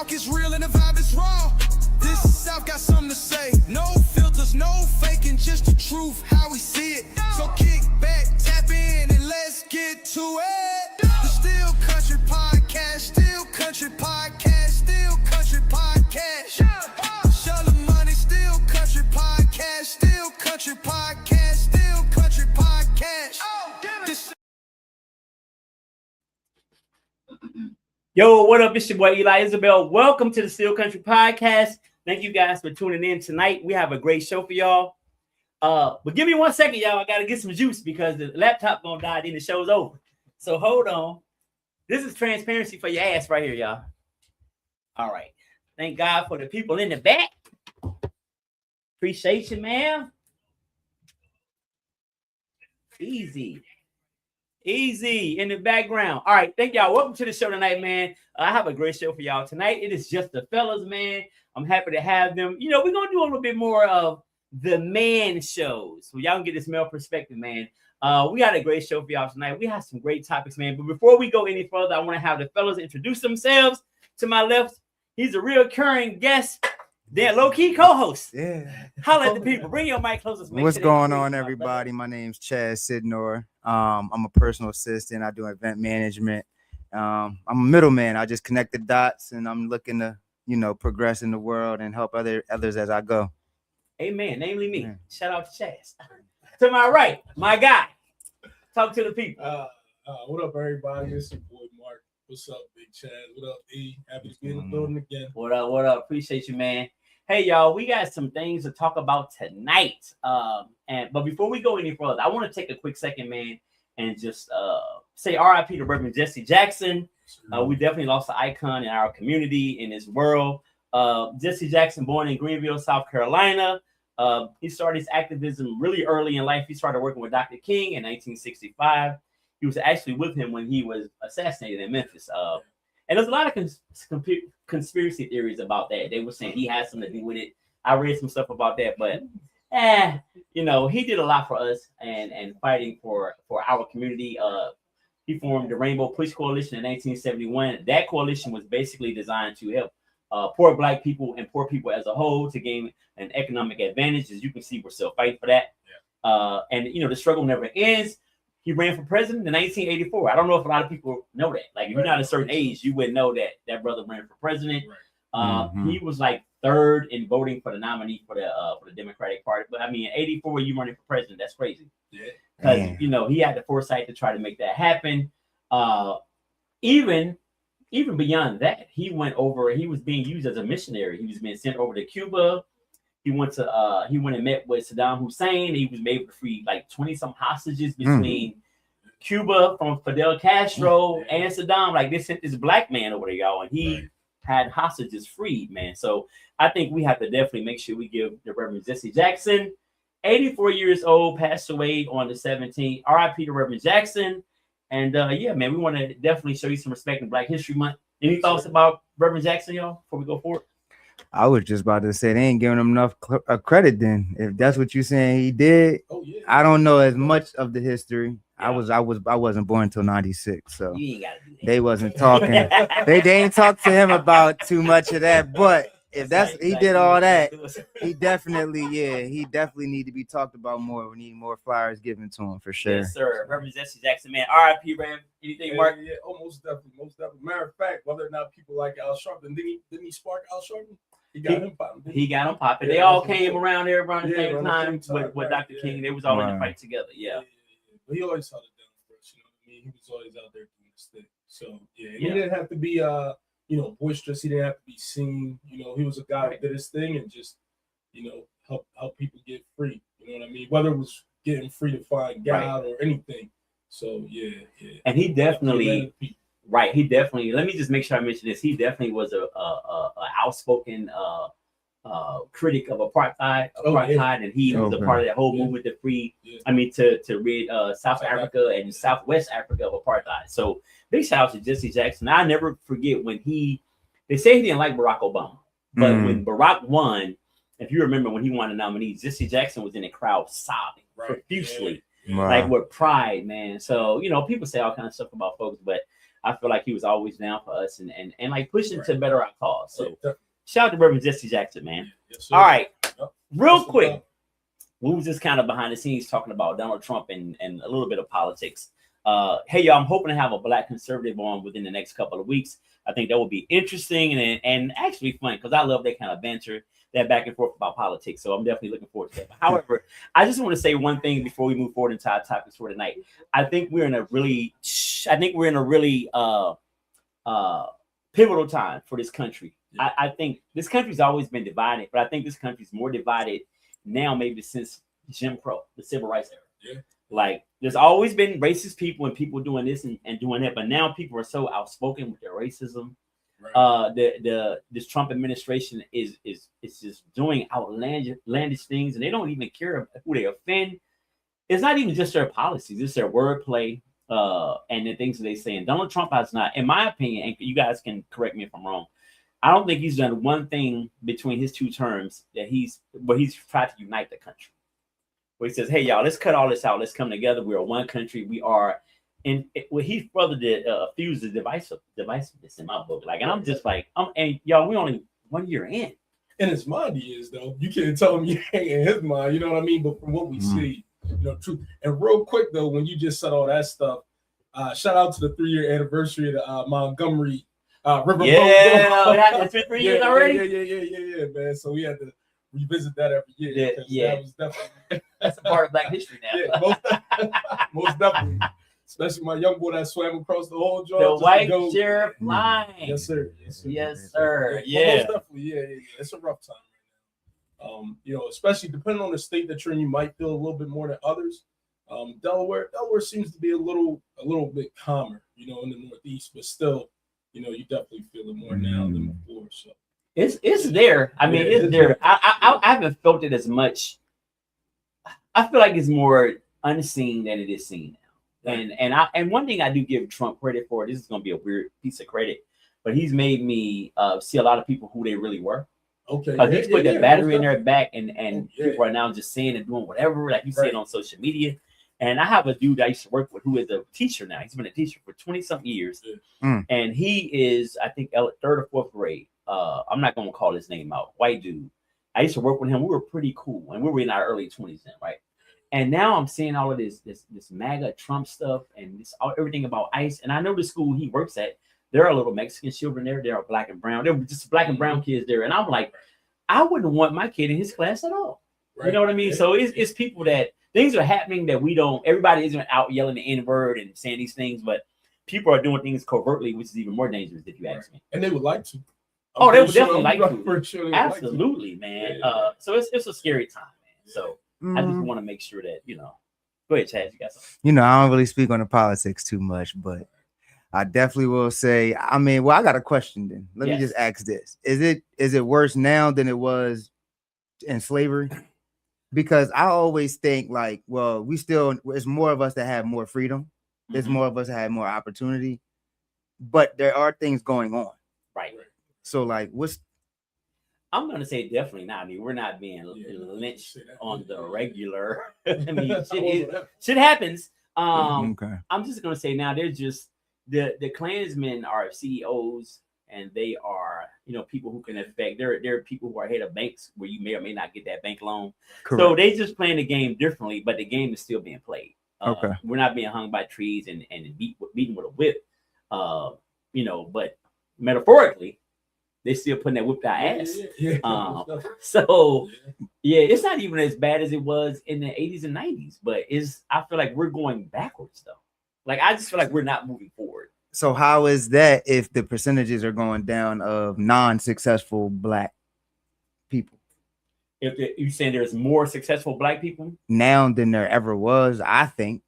talk is real and the vibe is raw. This South got something to say. No filters, no faking, just the truth, how we see it. So kick back, tap in, and let's get to it. The Still Country Podcast, Still Country Podcast, Still Country Podcast. Show the money, Still Country Podcast, Still Country Podcast, Still Country Podcast. Yo, what up? It's your boy Eli Isabell. Welcome to the Still Country Podcast. Thank you guys for tuning in tonight. We have a great show for y'all. But give me 1 second, y'all. I gotta get some juice because the laptop gonna die, then the show's over. So hold on. This is transparency for your ass right here, y'all. All right. Thank God for the people in the back. Appreciate you, man. Easy in the background. All right, thank y'all. Welcome to the show tonight, man. I have a great show for y'all tonight. It is just the fellas, man. I'm happy to have them. You know, we're gonna do a little bit more of the man shows, so y'all can get this male perspective, man. We got a great show for y'all tonight. We have some great topics, man. But before we go any further, I want to have the fellas introduce themselves. To my left, he's a recurring guest. They're low-key co-host. Yeah. Holla at the people. Bring your mic closer. What's going on, everybody? My name's Chad Sidnor. I'm a personal assistant. I do event management. I'm a middleman. I just connect the dots, and I'm looking to, progress in the world and help others as I go. Amen. Namely me. Yeah. Shout out to Chaz. To my right, my guy. Talk to the people. What up, everybody? It's your boy Mark. What's up, Big Chad? What up, E? Happy to be in the building again. What up? Appreciate you, man. Hey, y'all, we got some things to talk about tonight. But before we go any further, I want to take a quick second, man, and just say RIP to Reverend Jesse Jackson. We definitely lost an icon in our community, in this world. Jesse Jackson, born in Greenville, South Carolina. He started his activism really early in life. He started working with Dr. King in 1965. He was actually with him when he was assassinated in Memphis. And there's a lot of conspiracy theories about that. They were saying he had something to do with it. I read some stuff about that, but he did a lot for us and fighting for our community. He formed the Rainbow Push Coalition in 1971. That coalition was basically designed to help poor Black people and poor people as a whole to gain an economic advantage. As you can see, we're still fighting for that. And the struggle never ends. He ran for president in 1984. I don't know if a lot of people know that. Like, if you're not a certain age, you wouldn't know that brother ran for president. He was like third in voting for the nominee for the Democratic Party. But I mean, in 84, you running for president, that's crazy. Because he had the foresight to try to make that happen. Even beyond that, he was being used as a missionary. He was being sent over to Cuba. He went and met with Saddam Hussein. He was able to free like 20-some hostages between Cuba from Fidel Castro and Saddam. Like, they sent this Black man over there, y'all, and he had hostages freed, man. So I think we have to definitely make sure we give the Reverend Jesse Jackson, 84 years old, passed away on the 17th. RIP to Reverend Jackson. And man, we want to definitely show you some respect in Black History Month. Any thoughts about Reverend Jackson, y'all, before we go forward? I was just about to say they ain't giving him enough credit. Then, if that's what you're saying, he did. I don't know as much of the history. I wasn't born until '96, so they wasn't talking. they ain't talked to him about too much of that. But if he did all that, he definitely need to be talked about more. We need more flyers given to him for sure. Yes, sir. Reverend Jesse Jackson, man. R.I.P. Ram. Anything, Mark? Yeah, most definitely. Matter of fact, whether or not people like Al Sharpton, didn't he spark Al Sharpton? He got him popping. They all came around there around the same time with Dr. King. They was all in the fight together. But he always held it down for us. You know what I mean? He was always out there doing his thing. So he didn't have to be boisterous. He didn't have to be seen. He was a guy that did his thing and just help people get free. You know what I mean? Whether it was getting free to find God or anything. So and he definitely. Right, he definitely. Let me just make sure I mention this. He definitely was a outspoken critic of apartheid, and he was a part of that whole movement to free. I mean, to rid South Africa and Southwest Africa of apartheid. So big shout out to Jesse Jackson. I never forget when they say he didn't like Barack Obama, but when Barack won, if you remember when he won the nominee, Jesse Jackson was in the crowd sobbing profusely, like with pride, man. So people say all kinds of stuff about folks, but I feel like he was always down for us and like pushing to better our cause. So shout out to Reverend Jesse Jackson, man. Yes, all right, real quick. We was just kind of behind the scenes talking about Donald Trump and a little bit of politics. Hey, y'all, I'm hoping to have a black conservative on within the next couple of weeks. I think that would be interesting and actually fun because I love that kind of banter, that back and forth about politics. So I'm definitely looking forward to that. But however, I just want to say one thing before we move forward into our topics for tonight. I think we're in a really pivotal time for this country. Yeah. I think this country's always been divided, but I think this country's more divided now maybe since Jim Crow, the civil rights era. Yeah. Like there's always been racist people and people doing this and doing that, but now people are so outspoken with their racism. Right. This Trump administration is just doing outlandish things, and they don't even care who they offend. It's not even just their policies; it's their wordplay and the things that they say. And Donald Trump has not, in my opinion, and you guys can correct me if I'm wrong. I don't think he's done one thing between his 2 terms that he's tried to unite the country. Where he says, "Hey, y'all, let's cut all this out. Let's come together. We are one country. We are." And he further did fuse the divisiveness in my book. Like, and I'm just like, and y'all, we only 1 year in. In his mind, he is though. You can't tell him you ain't in his mind. You know what I mean? But from what we see, truth. And real quick though, when you just said all that stuff, shout out to the 3-year anniversary of the Montgomery River. Yeah, it's been 3 years already. Yeah, man. So we had to revisit that every year. Yeah. That was definitely that's a part of Black history now. Yeah, most definitely. Especially my young boy that swam across the whole joint. The white sheriff line. Yes, sir. Yes, sir. Yeah. Most definitely. Yeah. It's a rough time right now. Especially depending on the state that you're in, you might feel a little bit more than others. Delaware seems to be a little bit calmer, in the Northeast, but still, you definitely feel it more now than before. So it's there. I mean, it's there. I haven't felt it as much. I feel like it's more unseen than it is seen now. And one thing I do give Trump credit for, this is going to be a weird piece of credit, but he's made me see a lot of people who they really were. Okay. Because he's put that battery in their back and people are now just saying and doing whatever, like you see it on social media. And I have a dude I used to work with who is a teacher now. He's been a teacher for 20-something years. And he is, I think, 3rd or 4th grade. I'm not going to call his name out. White dude. I used to work with him. We were pretty cool. And we were in our early 20s then, right? And now I'm seeing all of this MAGA Trump stuff and everything about ICE. And I know the school he works at, there are little Mexican children there. There are black and brown. There were just black and brown kids there. And I'm like, I wouldn't want my kid in his class at all. Right. You know what I mean? Yeah. So it's people that things are happening that we don't. Everybody isn't out yelling the N-word and saying these things, but people are doing things covertly, which is even more dangerous if you ask me. And they would like to. They would definitely like to. Absolutely, man. So it's a scary time, man. So. I just want to make sure that, go ahead, Chad, you got something. I don't really speak on the politics too much, but I definitely will say, I got a question then. Let me just ask this. Is it worse now than it was in slavery? Because I always think like, well, it's more of us that have more freedom. There's more of us that have more opportunity, but there are things going on. Right. So like, I'm going to say definitely not. I mean, we're not being lynched on the regular. I mean, shit happens. Okay. I'm just going to say now there's just the Klansmen are CEOs and they are, people who can affect. There are people who are head of banks where you may or may not get that bank loan. Correct. So they just playing the game differently, but the game is still being played. Okay. We're not being hung by trees and beaten with a whip. But metaphorically, they still putting that whip to our ass. It's not even as bad as it was in the 80s and 90s, but I feel like we're going backwards though. Like I just feel like we're not moving forward. So how is that if the percentages are going down of non-successful black people? If you're saying there's more successful black people now than there ever was, I think.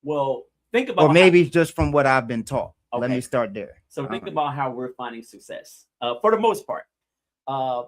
Well, think about, or maybe just from what I've been taught. Okay. Let me start there. So think about how we're finding success. For the most part,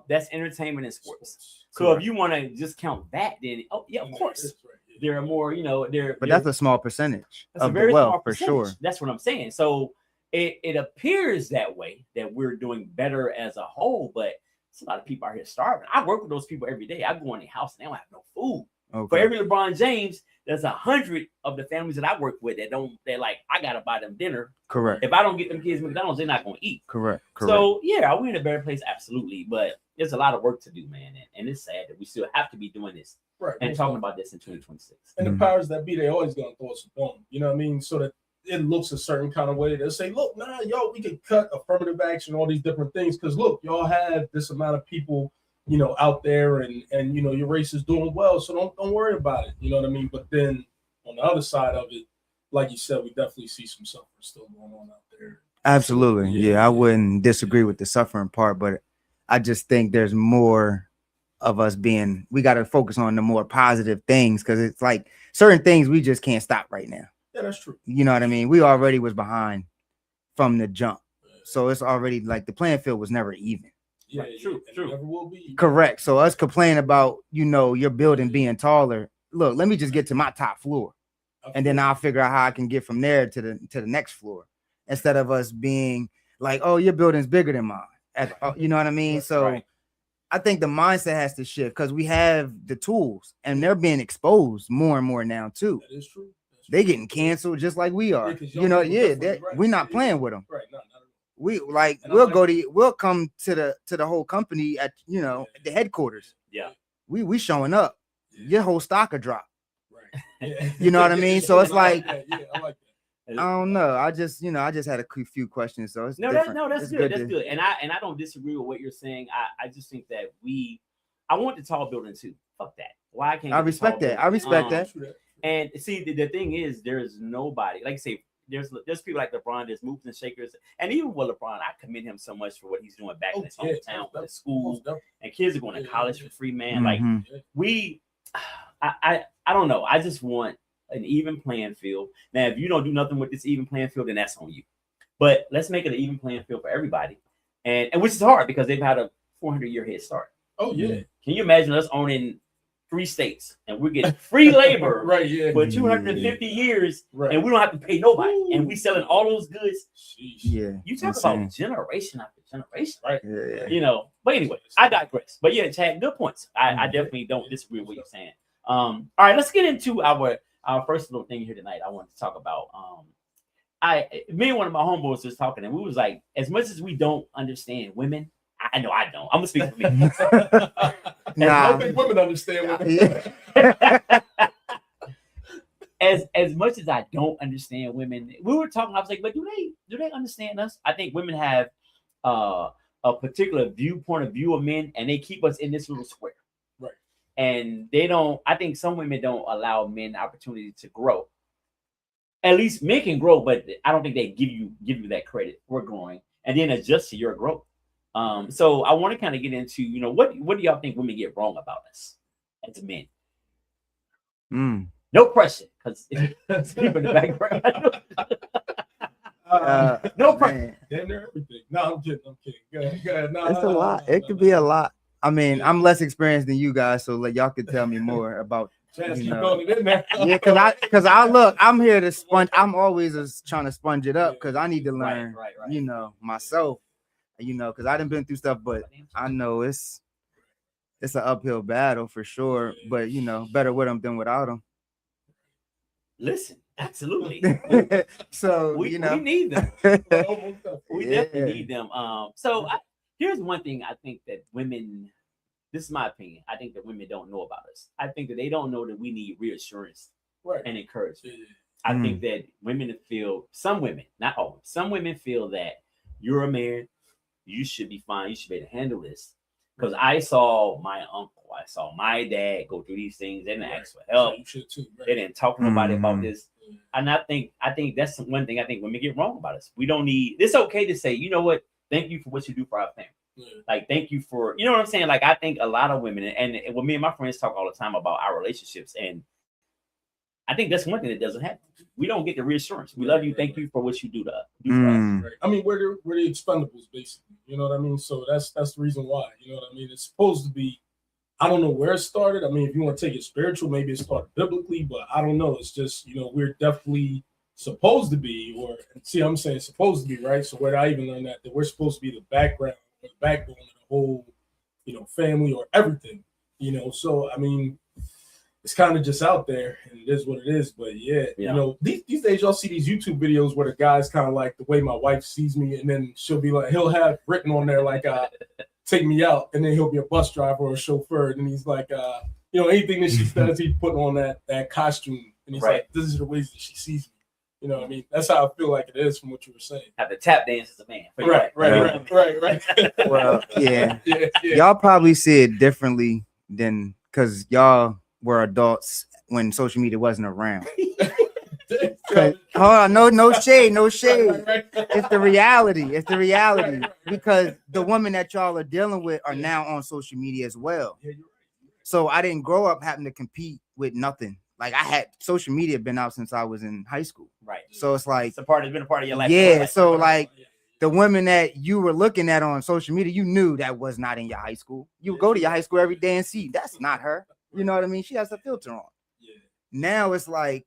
that's entertainment and sports. So if you want to just count that, then of course there are more. But that's a small percentage of the wealth for sure. That's what I'm saying. So it appears that way that we're doing better as a whole, but it's a lot of people out here starving. I work with those people every day. I go in their house and they don't have no food. Okay. For every LeBron James, there's 100 of the families that I work with they're like, I gotta buy them dinner. Correct. If I don't get them kids McDonald's, they're not gonna eat. Correct. So yeah, are we in a better place? Absolutely. But there's a lot of work to do, man. And it's sad that we still have to be doing this and talking about this in 2026. And the powers that be, they always gonna throw us a bone. You know what I mean? So that it looks a certain kind of way. They'll say, look, y'all, we can cut affirmative action, all these different things. Because look, y'all have this amount of people, out there, and your race is doing well. So don't worry about it. You know what I mean? But then on the other side of it, like you said, we definitely see some suffering still going on out there. Absolutely. Yeah, I wouldn't disagree with the suffering part, but I just think there's more of us we got to focus on the more positive things, because it's like certain things we just can't stop right now. Yeah, that's true. You know what I mean? We already was behind from the jump. So it's already like the playing field was never even. Yeah, true. Never will be. Correct. So us complaining about, your building being taller. Look, let me just get to my top floor. And then I'll figure out how I can get from there to the next floor, instead of us being like, oh, your building's bigger than mine. You know what I mean? So I think the mindset has to shift, because we have the tools and they're being exposed more and more now too. That is true. They getting canceled just like we are. We're not playing with them. Right. No. We'll come to the whole company at at the headquarters. Yeah. We showing up. Yeah. Your whole stock will drop. Right. Yeah. You know what I mean? So it's like, I like that. I don't know. I just had a few questions. So it's that's good. That's good. And I don't disagree with what you're saying. I just think that I want the tall building too. Fuck that. Why can't I respect that? I respect that. And see, the thing is, there's nobody, like I say, there's people like LeBron, there's movers and shakers, and even with LeBron, I commend him so much for what he's doing back in his hometown with the school, and kids are going to college for free, man. Mm-hmm. Like I don't know. I just want an even playing field. Now, if you don't do nothing with this even playing field, then that's on you. But let's make it an even playing field for everybody, and which is hard because they've had a 400-year head start. Oh yeah. Can you imagine us owning 3 states and we're getting free labor for 250 years, and we don't have to pay nobody, and we selling all those goods? Yeah, you talk about generation after generation, right? Yeah. But anyway, I digress. But yeah, Chad, good points. I definitely don't disagree with what you're saying. All right, let's get into our first little thing here tonight. I want to talk about me and one of my homeboys was talking, and we was like, as much as we don't understand women, I know I don't. I'm gonna speak for me. I don't think women understand women. As much as I don't understand women, we were talking. I was like, but do they understand us? I think women have a particular point of view of men, and they keep us in this little square. Right. And they don't. I think some women don't allow men the opportunity to grow. At least men can grow, but I don't think they give you that credit for growing and then adjust to your growth. So I want to kind of get into, what do y'all think women get wrong about us as men? No pressure, because it's people in the background. No pressure. Damn near everything. No, I'm kidding. Go ahead. No, it's a lot. It could be a lot. I mean, I'm less experienced than you guys, so y'all could tell me more about. Yeah, because I'm here to sponge. I'm always trying to sponge it up because I need to learn, myself. Because I done been through stuff, but I know it's an uphill battle for sure. But better with them than without them. Listen, absolutely. So we need them. We definitely need them. Here's one thing I think that women. This is my opinion. I think that women don't know about us. I think that they don't know that we need reassurance and encouragement. I think that some women, not all, some women feel that you're a man. You should be fine. You should be able to handle this. Because I saw my uncle, I saw my dad go through these things. They didn't ask for help. You should too, They didn't talk to nobody about this. And I think that's one thing I think women get wrong about us. We don't need. It's okay to say, you know what? Thank you for what you do for our family. Like, thank you for, what I'm saying? Like, I think a lot of women, and when me and my friends talk all the time about our relationships, and I think that's one thing that doesn't happen. We don't get the reassurance. We love you. Thank you for what you do to us. Right. I mean, we're the expendables, basically. You know what I mean? So that's the reason why. You know what I mean? It's supposed to be. I don't know where it started. I mean, if you want to take it spiritual, maybe it started biblically, but I don't know. It's just we're definitely supposed to be, I'm saying supposed to be, right? So where did I even learn that we're supposed to be the background, or the backbone of the whole, family or everything. So I mean. it's kind of just out there, and it is what it is. But yeah. You know, these days y'all see these YouTube videos where the guy's kind of like the way my wife sees me, and then she'll be like, he'll have written on there like, take me out, and then he'll be a bus driver or a chauffeur, and he's like, you know, anything that she says, he's putting on that costume, and he's like, this is the ways that she sees me. You know what I mean? That's how I feel like it is from what you were saying. Have to tap dance as a man. Right. Well, yeah. Y'all probably see it differently than because y'all were adults when social media wasn't around. Hold on, no shade. It's the reality. Because the women that y'all are dealing with are now on social media as well. So I didn't grow up having to compete with nothing. Like I had social media been out since I was in high school. Right. So it's like it's been a part of your life. Yeah. So like the women that you were looking at on social media, you knew that was not in your high school. You would go to your high school every day and see that's not her. You know what I mean? She has a filter on. Yeah. Now it's like,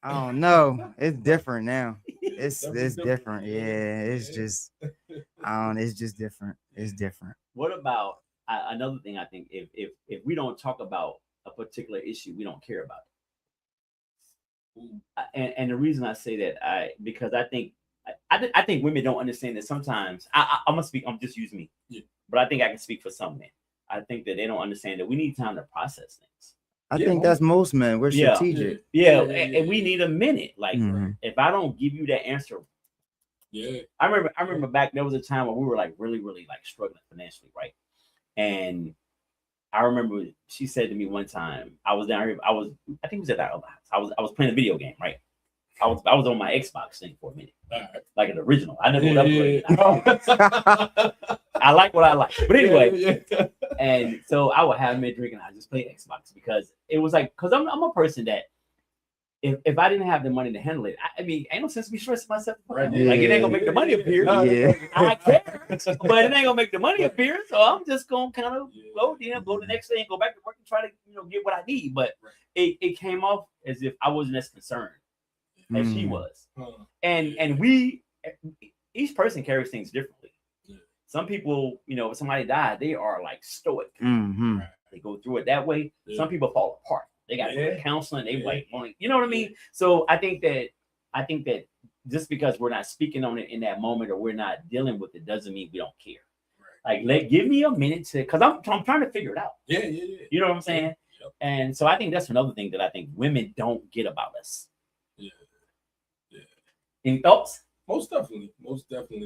I don't know. It's different now. It's different. Yeah. It's just it's just different. It's different. What about another thing? I think if we don't talk about a particular issue, we don't care about it. And the reason I say that, because I think women don't understand that sometimes. I'm gonna speak. I'm just using me, but I think I can speak for some men. I think that they don't understand that we need time to process things. I think that's most men. We're strategic. And we need a minute. Like if I don't give you that answer, I remember back there was a time when we were like really like struggling financially, right? And I remember she said to me one time, I was down here, I think it was at our other house. I was playing a video game, right? I was on my Xbox thing for a minute. Like an original. I never upgraded. I like what I like. But anyway, and so I would have me drinking, I just play Xbox because it was like, because I'm a person that if I didn't have the money to handle it, I mean, ain't no sense me stressing myself. Like it ain't gonna make the money appear. I care, but it ain't gonna make the money appear. So I'm just gonna kind of go the next day and go back to work and try to get what I need. But it came off as if I wasn't as concerned as she was, and each person carries things differently. Some people, if somebody died, they are like stoic. They go through it that way. Some people fall apart. They got to go to counseling. They like, you know what I mean? So I think that just because we're not speaking on it in that moment or we're not dealing with it doesn't mean we don't care. Like, give me a minute because I'm trying to figure it out. You know what I'm saying? And so I think that's another thing that I think women don't get about us. Any thoughts? Most definitely.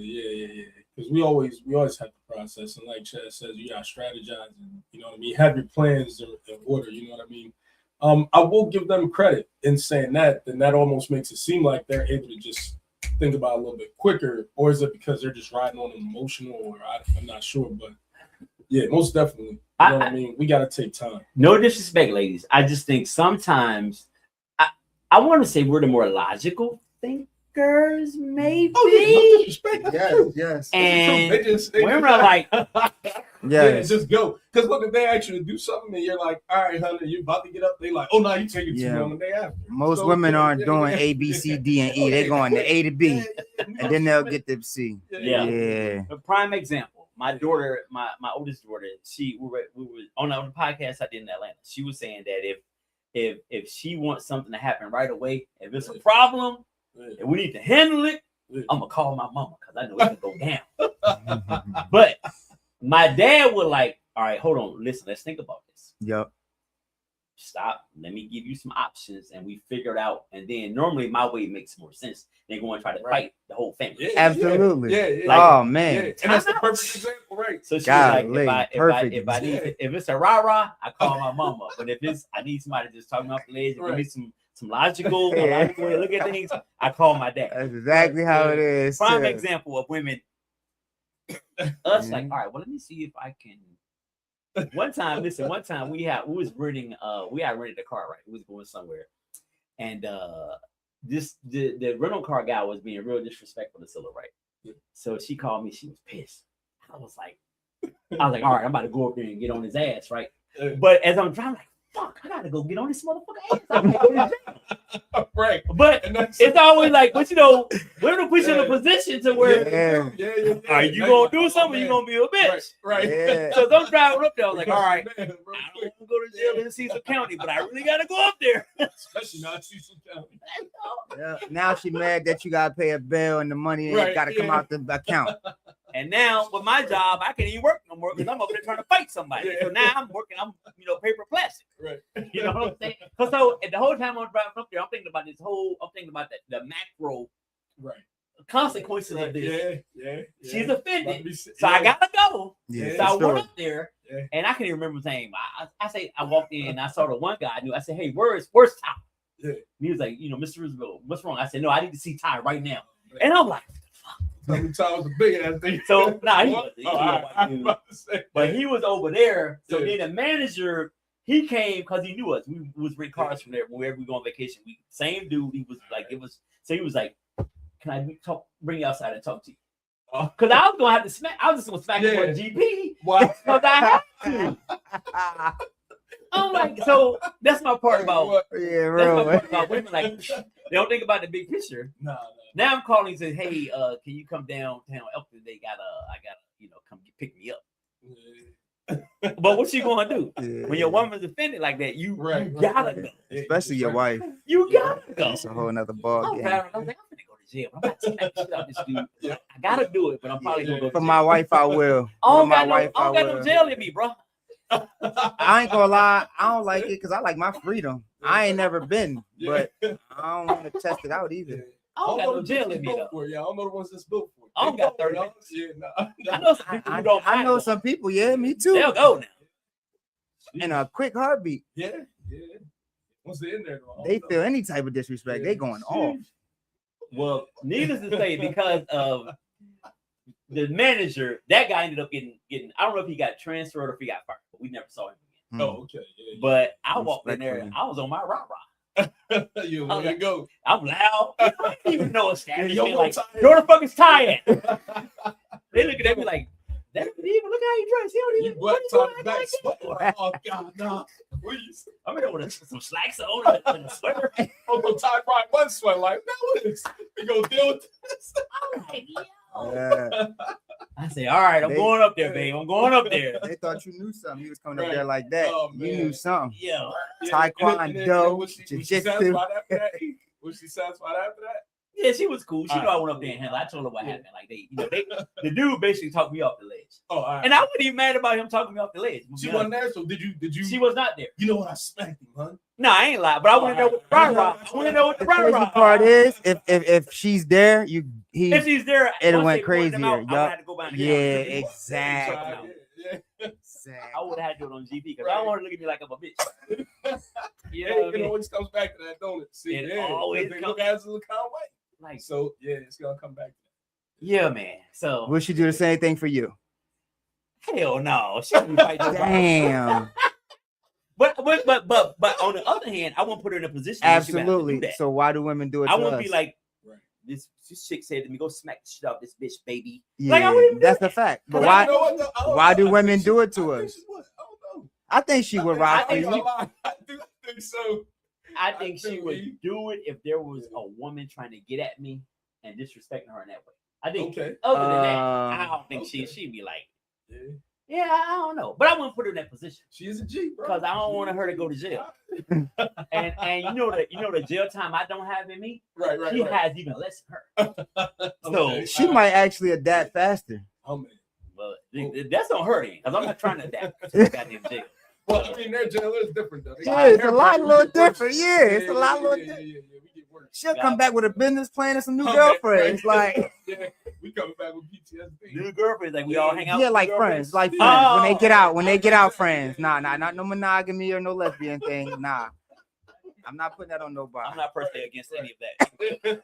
Yeah. Because we always have to process, and like Chad says, you gotta strategize, and you know what I mean. Have your plans in order. You know what I mean. I will give them credit in saying that. Then that almost makes it seem like they're able to just think about it a little bit quicker, or is it because they're just riding on an emotional? Or I'm not sure, but yeah, most definitely. You know what I mean. We gotta take time. No disrespect, ladies. I just think sometimes I want to say we're the more logical thing. Maybe. Oh, yeah, yes. And they women are like, just go. Because look, if they actually do something and you're like, all right, honey, you about to get up, they like, oh no, you take it too long the day after. Most women aren't doing A, B, C, D, and E. They're going to A to B, and then they'll get to C. A prime example. My daughter, my oldest daughter, we were on the podcast I did in Atlanta. She was saying that if she wants something to happen right away, if it's a problem, and we need to handle it, I'm gonna call my mama because I know it can go down. But my dad would like, all right, hold on, listen, let's think about this. Stop. Let me give you some options, and we figure it out. And then normally my way makes more sense than going to try to fight the whole family. Absolutely. Like, oh man, and that's the perfect example, right? So she's like, if it's a rah-rah, I call my mama. But if I need somebody to just talk me off the ledge and give me some logical way to look at things, I call my dad. That's exactly how it is. Prime example of women. Us like, all right, well, let me see if I can. One time we had rented a car, right? We was going somewhere, and the rental car guy was being real disrespectful to Scylla, right? So she called me. She was pissed. I was like, all right, I'm about to go up there and get on his ass, right? But as I'm driving, like, fuck, I gotta go get on this motherfucker ass. Right. But it's always like, but you know, women put you in a position to where are you gonna do something? You gonna be a bitch. Right. Yeah. So I'm driving up there. I was like, all right, I don't want to go to jail in Cecil County, but I really gotta go up there. Especially not Cecil County. Yeah. Now she mad that you gotta pay a bill and the money ain't gotta come out the account. And now with my job, I can't even work no more because I'm up there trying to fight somebody. So now I'm working, I'm paper plastic. Right. You know what I'm saying? So the whole time I'm driving up there, I'm thinking about the macro consequences of this. Yeah. She's offended. So I gotta go. Yeah. So I went up there and I can't even remember his name. I walked in and I saw the one guy I knew. I said, hey, where's Ty? Yeah. He was like, Mr. Isabell, what's wrong? I said, no, I need to see Ty right now. And I'm like, Ty was a big ass thing. So but he was over there. So then the manager, he came because he knew us. We was renting cars from there wherever we go on vacation. Same dude. He was like, he was like, can I bring you outside and talk to you? Because I was gonna have to smack. I was just gonna smack him for GP. Why? Because I had to. I'm like, so that's my part about about women. Like, they don't think about the big picture. No. Now I'm calling and say, hey, can you come downtown Elkton? I gotta, come pick me up. But what you gonna do when your woman's offended like that? You gotta go, especially your wife. You gotta go. It's a whole nother ball game. I was like, I'm gonna go to jail. I'm not taking shit out this dude. I gotta do it, but I'm probably gonna go. For my wife, I will. I don't got no jail in me, bro. I ain't gonna lie, I don't like it because I like my freedom. I ain't never been, but I don't want to test it out either. I don't got no jail in me though. I don't know the ones that's built for. I don't got 30. I know some people who don't. I know some people. Yeah, me too. They'll go now. In a quick heartbeat. Yeah. Once they're in there, they feel any type of disrespect. They going off. Well, needless to say, because of the manager, that guy ended up getting. I don't know if he got transferred or if he got fired, but we never saw him again. Oh, okay. Yeah. But I walked in there. I was on my rah-rah. You let it go. I'm loud. I didn't even know a status. Like, where the fuck is Ty at? They look at me like, that didn't even look how he dressed. He don't even oh God, no. I'm in there with some slacks on and a sweater. Uncle Ty probably one sweat like, no, we gonna deal with this. I'm like, I say, all right, I'm going up there, babe. I'm going up there. They thought you knew something. You was coming up there like that. Oh, you knew something. Yeah. Taekwondo, jiu-jitsu. Was she satisfied after that? Yeah, she was cool. She knew I went up there and handled. I told her what happened. Like the dude basically talked me off the ledge. Oh, all right. And I wasn't even mad about him talking me off the ledge. She wasn't there, so did you? She was not there. You know what? I smacked him, huh? No, I ain't lying. But I want to know what the rah-rah. I want to know what the rah-rah part is. If she's there, if she's there, it went crazier. I would have to go back and exactly. I would have had to do it on GP because I don't want to look at me like I'm a bitch. It always comes back to that, don't it? See, it always they look at us as a kind of way. Like, so it's gonna come back to that. Yeah, man. So will she do the same thing for you? Hell no. She be fighting. Damn. But on the other hand, I won't put her in a position. Absolutely. So why do women do it? I won't be like, this chick said to me, "Go smack the shit out of this bitch, baby." Yeah, like, I wouldn't that's the fact. But why do women do it to us? I think she would rock for you. I think so. I think she would do it if there was a woman trying to get at me and disrespecting her in that way. I think. Other than that, I don't think she'd be like. Yeah, I don't know, but I wouldn't put her in that position. She is a G, bro. Because I don't want her to go to jail. and you know the jail time I don't have in me. Right. She has even less than her. So she might actually adapt faster. Oh man, but that's on her end. Because I'm not trying to adapt to goddamn jail. Well, I mean, their jail is different though. Yeah, it's a little different. Yeah, it's a lot different. Yeah, we get worse. She'll come back with a business plan and some new girlfriends. Like, we coming back with PTSD. New girlfriends, like we all hang out. Yeah, like friends, when they get out, friends. Nah, not no monogamy or no lesbian thing. Nah, I'm not putting that on nobody. I'm not personally against any of that.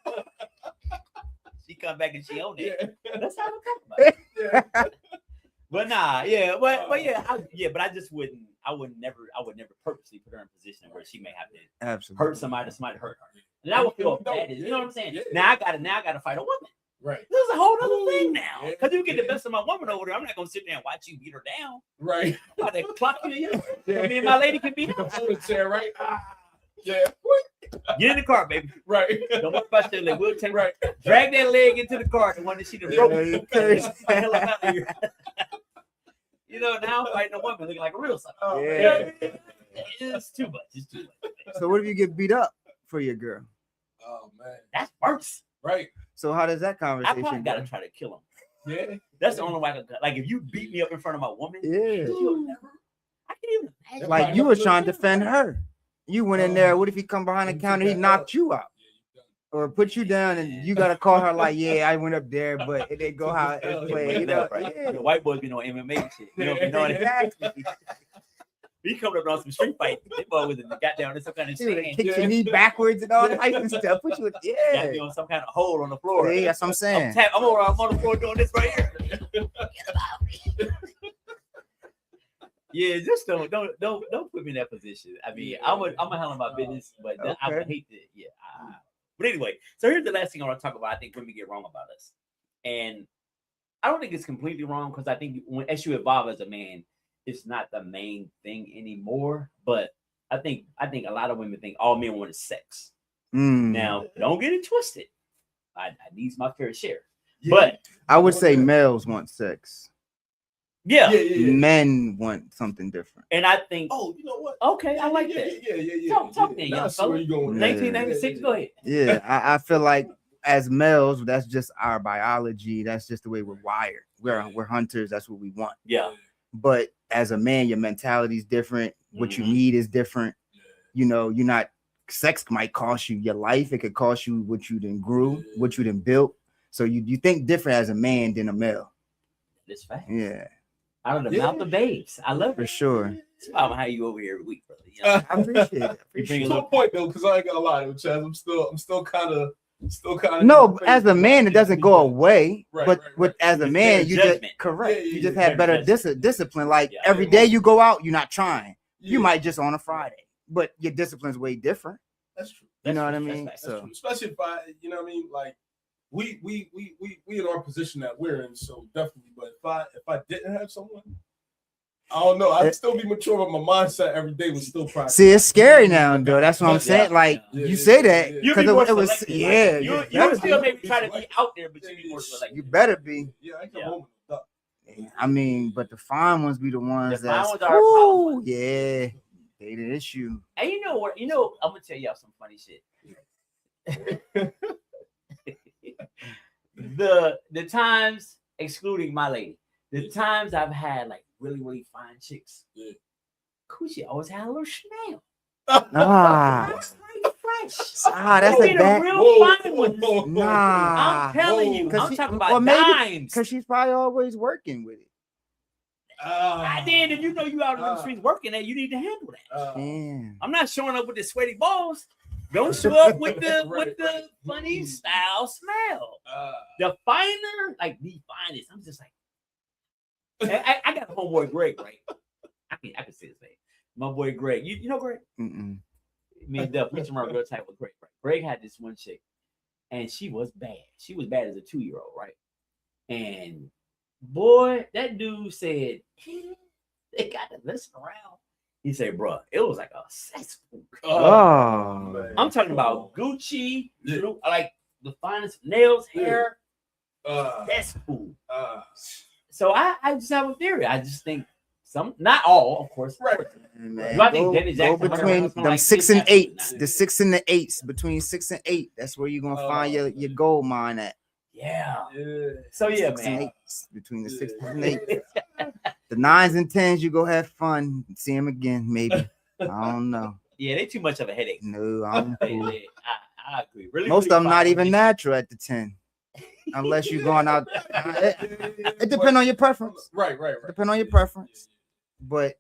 She come back and she own it. That's how we talk about it. But nah, but I just wouldn't. I would never purposely put her in a position where she may have to hurt somebody hurt her. And I would feel bad. You know what I'm saying? Now I gotta fight a woman. Right. This is a whole other thing now. Because you get the best of my woman over there, I'm not gonna sit there and watch you beat her down. Right. I'm about to clock you. Me and my lady can beat the her. chair, right? Yeah. Get in the car, baby. Right. Don't worry about that leg. We'll take right. Drag that leg into the car. The one that she done broke. You know, now I'm fighting a woman looking like a real sucker. Oh, yeah. It's too much. It's too much. So what if you get beat up for your girl? Oh man, that's worse. Right. So how does that conversation? I probably gotta try to kill him. Yeah. That's the only way I can. Like if you beat me up in front of my woman, yeah. I can't even imagine. Like you were trying to defend her. You went in there. What if he come behind the counter? He knocked you out. Or put you down, and you gotta call her like, yeah, I went up there, but it didn't go how it played. You know, right? Yeah. The white boys be on MMA shit. You know exactly. He coming up on some street fight. They boy with the got down in some kind of sand. Kick your knee backwards and all that type of stuff. Put you, got me on some kind of hole on the floor. Yeah, that's what I'm saying. I'm on the floor doing this right here. Yeah, just don't put me in that position. I mean, I'm gonna handle my business, but I would hate to. Yeah. But anyway, so here's the last thing I want to talk about. I think women get wrong about us, and I don't think it's completely wrong because I think as you evolve as a man, it's not the main thing anymore. But I think a lot of women think all men want is sex. Now, don't get it twisted. I need my fair share, but I would say males want sex. Yeah. Men want something different. And I think, you know what? Okay, I like that. Yeah. Talk then, young fella. 1996, go ahead. Yeah, I feel like as males, that's just our biology. That's just the way we're wired. We're hunters. That's what we want. Yeah. But as a man, your mentality is different. What you need is different. You know, you're not. Sex might cost you your life. It could cost you what you done grew, what you done built. So you think different as a man than a male. That's fact. Yeah. Out of the mouth of babes. I love it. For sure. That's why how you over here every week, brother. You know? I appreciate it. You bring a To little a point though, because I ain't gonna lie, Chaz, I'm still kind of. No, as a man, it doesn't go away. Right, but right. As a man, you just correct. You just have better discipline. Like every day you go out, you're not trying. You might just on a Friday, but your discipline's way different. That's true. You know what I mean? That's true. Especially if you know what I mean, like we in our position that we're in, so definitely. But if I didn't have someone, I don't know. I'd still be mature, but my mindset every day was still practice. See, it's scary now, though. That's what I'm saying. Like you say that because it was, you still maybe try to be out there, but you be more selective. You better be. Yeah, I come home. I mean, but the fine ones be the ones that. Yeah, they the issue. And you know what? I'm gonna tell y'all some funny shit. the times, excluding my lady, the times I've had like really, really fine chicks. Yeah. Coochie always had a little smell. That's fresh. That's a bad. Real fine ones. Nah, I'm telling you. I'm talking about dimes. Because she's probably always working with it. Then if you know you out in the streets working that, you need to handle that. I'm not showing up with the sweaty balls. Don't show up with the funny style smell. The finer, like the finest. I'm just like, I got a homeboy Greg, right? I can say his name. My boy Greg. You know Greg? Me and Duff, we tomorrow real tight with Greg. Right? Greg had this one chick, and she was bad. She was bad as a 2-year-old, right? And boy, that dude said they got to listen around. He said, "Bro, it was like a cesspool." I'm talking about Gucci, like the finest nails, hair, cesspool. So I just have a theory. I just think some, not all, of course. Right. Man, I think go between them like 6 and 8s, the 6 and the 8s, between 6 and 8. That's where you're gonna find your gold mine at. Yeah. So yeah, 6 man. and 8s, between the 6 and 8. The 9s and 10s, you go have fun, see them again, maybe. I don't know. Yeah, they too much of a headache. No, I'm cool. I agree. Really, most really of them not even natural at the 10. Unless you're going out. It depends on your preference. Right. Depend on your preference. But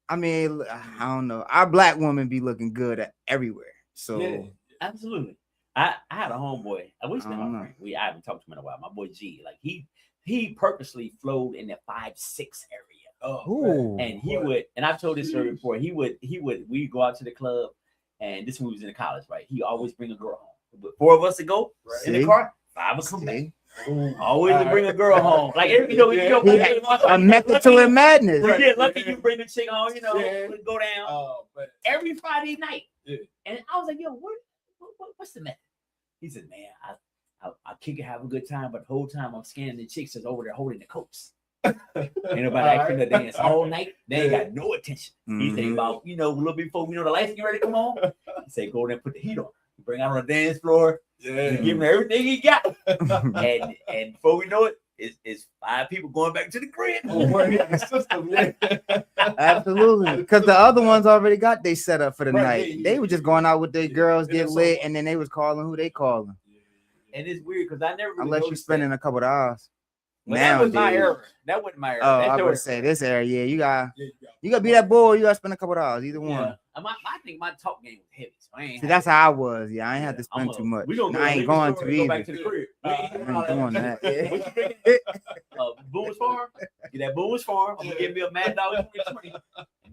I mean, I don't know. Our black women be looking good everywhere. So yeah, absolutely. I had a homeboy. I haven't talked to him in a while. My boy G, like he purposely flowed in the 5'6" area. And he would, and I've told this story before. We'd go out to the club, and this when we was in college, right? He always bring a girl home. 4 of us to go in the car, 5 will come back. Always to bring a girl home. Like, a method to her madness. You get lucky, you bring the chick home, go down. Every Friday night. Yeah. And I was like, yo, what's the method? He said, man, I kick it, have a good time, but the whole time I'm scanning the chicks that's over there holding the coats. Ain't nobody asking to dance all night. They ain't got no attention. He said about, a little before the lights get ready to come on. He said, go there and put the heat on. Bring out on the dance floor. Yeah. Give him everything he got. and before we know it, it's 5 people going back to the crib. Absolutely. Because the other ones already got they set up for the night. Yeah. They were just going out with their girls, get lit, and then they was calling who they calling. And it's weird because I never really unless you're spending a couple of hours. Well, that was my era. That wasn't my era. Oh, I would say this era. Yeah, you gotta be that boy. You gotta spend a couple of hours. Either one. I think my talk game was heavy. So that's how I was. Yeah, I ain't have to spend too much. I ain't going to either. Go back to the crib. I ain't doing that. Boone's Farm. Get that Boone's Farm. I'm gonna give me a Mad Dog 20,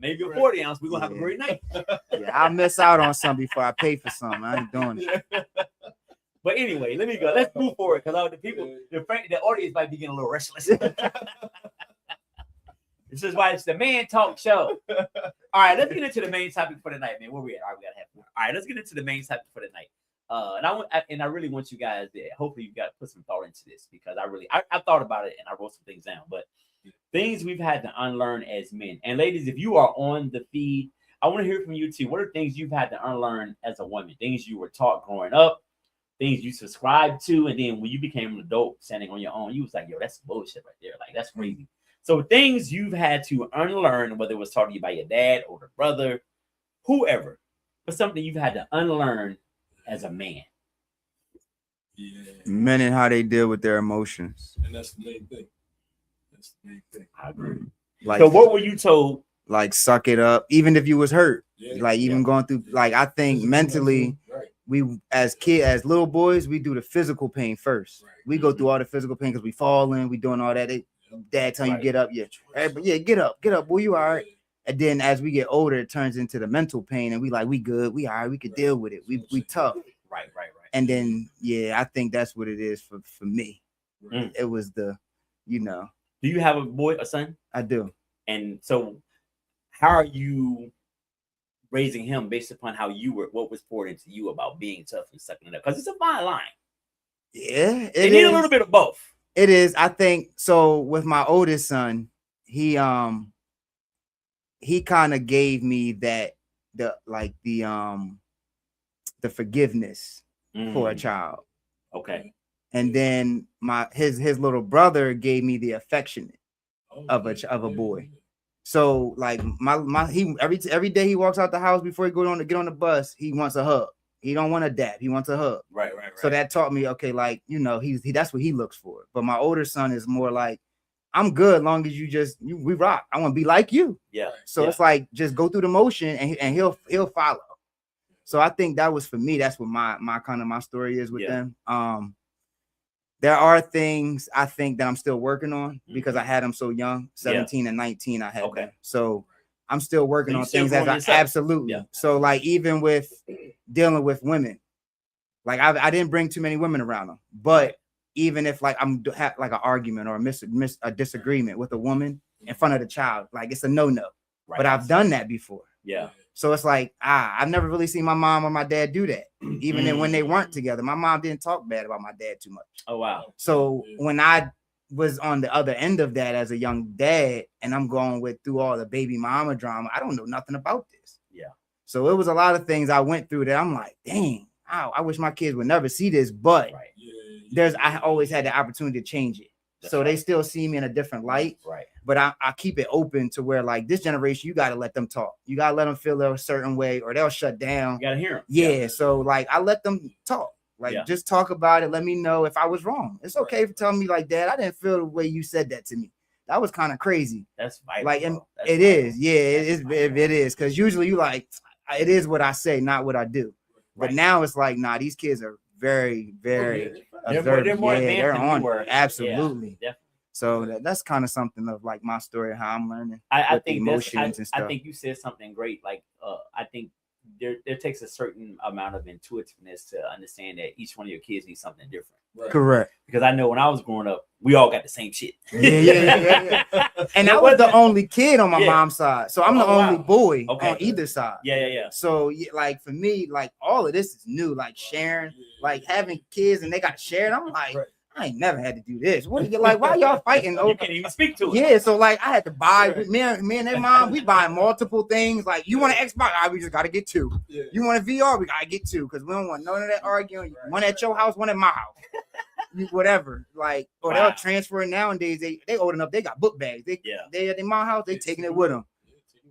maybe a 40 ounce. We're gonna have a great night. Yeah, I'll miss out on something before I pay for something. I ain't doing it. But anyway, let me go. Let's move forward because the people, the audience might be getting a little restless. This is why it's the Man Talk Show. All right, let's get into the main topic for the night, man. Where we at? All right, we gotta have more. All right, let's get into the main topic for the night. And I really want you guys to, hopefully you got to put some thought into this because I thought about it and I wrote some things down. But things we've had to unlearn as men. And ladies, if you are on the feed, I want to hear from you too. What are things you've had to unlearn as a woman? Things you were taught growing up, things you subscribed to, and then when you became an adult standing on your own, you was like, yo, that's bullshit right there. Like, that's crazy. So things you've had to unlearn, whether it was taught to you by your dad, older brother, whoever, but something you've had to unlearn as a man. Yeah. Men and how they deal with their emotions. And that's the main thing. I agree. Like, so what were you told? Like, suck it up. Even if you was hurt. Yeah. Like, even going through, like, I think mentally, we as little boys, we do the physical pain first. Right. We go through all the physical pain because we falling, we doing all that. Dad telling you get up, get up, boy, you all right. And then as we get older, it turns into the mental pain, and we good, we all right, we could deal with it. We tough. Right. And then I think that's what it is for me. It was the, Do you have a son? I do. And so, how are you raising him based upon what was poured into you about being tough and sucking it up? Because it's a fine line. Yeah, it need a little bit of both. It is. I think so. With my oldest son, he kind of gave me the forgiveness for a child. Okay. And then his little brother gave me the affectionate of a boy. So like he every day he walks out the house before he get on the bus, he wants a hug. He don't want a dab. He wants a hug. Right. So that taught me, okay, like, that's what he looks for. But my older son is more like, I'm good long as we rock. I want to be like you. Yeah. So it's like, just go through the motion and he'll follow. So I think that was for me. That's what my story is with them. There are things I think that I'm still working on because I had them so young, 17 and 19. I had them. So I'm still working on things absolutely. Yeah. So like even with dealing with women, like I didn't bring too many women around them, but even if like I'm like an argument or a disagreement with a woman in front of the child, like it's a no-no. Right. But I've done that before. Yeah. So it's like, I've never really seen my mom or my dad do that. Even then when they weren't together, my mom didn't talk bad about my dad too much. Oh, wow. So when I was on the other end of that as a young dad, and I'm going through all the baby mama drama, I don't know nothing about this. Yeah. So it was a lot of things I went through that I'm like, dang, I wish my kids would never see this, but I always had the opportunity to change it. So they still see me in a different light. Right. But I keep it open to where like this generation, you got to let them talk. You got to let them feel a certain way or they'll shut down. You got to hear them. Yeah. So like I let them talk. Like just talk about it. Let me know if I was wrong. It's okay for telling me like, Dad, I didn't feel the way you said that to me. That was kind of crazy. That's vital. Like, and it is. Yeah, it is. Because usually you like, it is what I say, not what I do. But now it's like, nah, these kids are very, very observant. They're on it. Absolutely. Yeah, so that's kind of something of like my story, how I'm learning. I think emotions and stuff. I think you said something great. Like, I think there takes a certain amount of intuitiveness to understand that each one of your kids needs something different. Right. Correct. Because I know when I was growing up, we all got the same shit. Yeah. And I was the only kid on my mom's side, so I'm the only boy on either side. Yeah. So like for me, like all of this is new, like sharing, like having kids and they got shared. I'm like, I ain't never had to do this. What are you like? Why y'all fighting? You can't even speak to it. Yeah, so like I had to buy me and their mom. We buy multiple things. Like you want an Xbox? We just gotta get 2. Yeah. You want a VR? We gotta get 2 because we don't want none of that arguing. One at your house, one at my house. Whatever. Like or they'll transfer it nowadays. They old enough. They got book bags. They at my house. They taking it with them.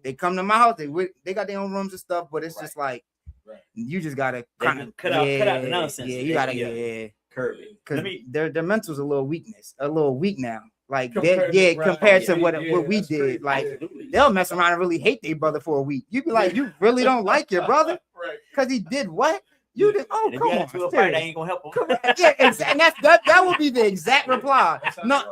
They come to my house. They got their own rooms and stuff. But it's just like you just gotta kind of cut out the nonsense. Yeah, you gotta curb it. Because their mental's a little weak now. Like compared to what we did. Like they'll mess around and really hate their brother for a week. You be like, you really don't like your brother? Right. Because he did what? You did come on. Fight, I ain't gonna help him. Yeah, exactly. That would be the exact reply. No,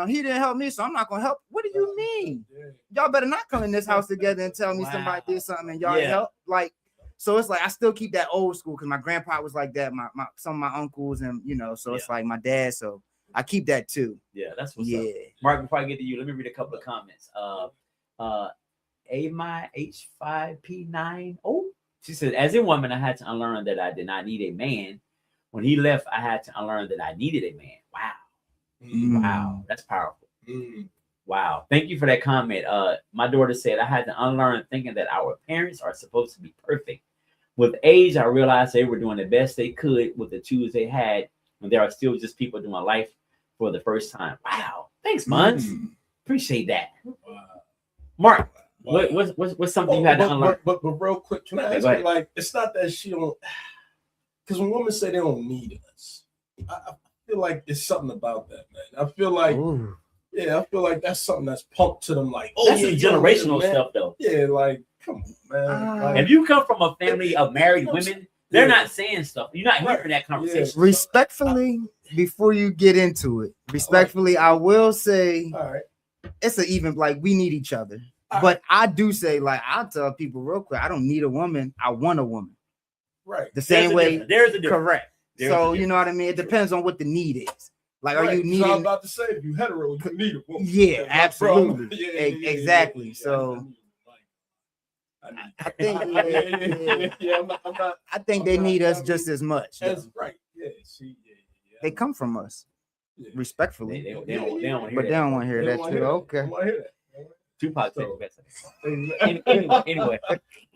he didn't help me, so I'm not gonna help. What do you mean? Y'all better not come in this house together and tell me somebody did something and y'all help. Like so it's like I still keep that old school because my grandpa was like that, some of my uncles and so it's like my dad, so I keep that too. Yeah, that's what's up. Mark, before I get to you, let me read a couple of comments. AMI H5P9. Oh, she said, as a woman, I had to unlearn that I did not need a man. When he left, I had to unlearn that I needed a man. Wow. Wow, that's powerful. Wow. Thank you for that comment. My daughter said I had to unlearn thinking that our parents are supposed to be perfect. With age, I realized they were doing the best they could with the tools they had, and there are still just people doing life for the first time. Wow. Thanks, Muns. Appreciate that. Mark, what's something you had to unlearn? But real quick, can I ask you, like, it's not that she don't, because when women say they don't need us, I feel like it's something about that, man. I feel like, I feel like that's something that's pumped to them, like, that's generational stuff, though. Yeah, like, come on, man. Like, if you come from a family of married women, they're not saying stuff. You're not hearing that conversation. Respectfully, before you get into it, I will say, it's an even, like, we need each other. But I do say, like, I'll tell people real quick, I don't need a woman. I want a woman. Right. The same way. There's a difference. Correct. So, you know what I mean? It depends on what the need is. Like, are you needing? So I'm about to say, if you hetero, you need a woman. Yeah, absolutely. Exactly. So I think, I think they need us just as much. That's right. Yeah. See, they come from us, respectfully. They don't want to hear that. But they don't want to hear that too. Okay. I want to hear that. Tupac said it anyway.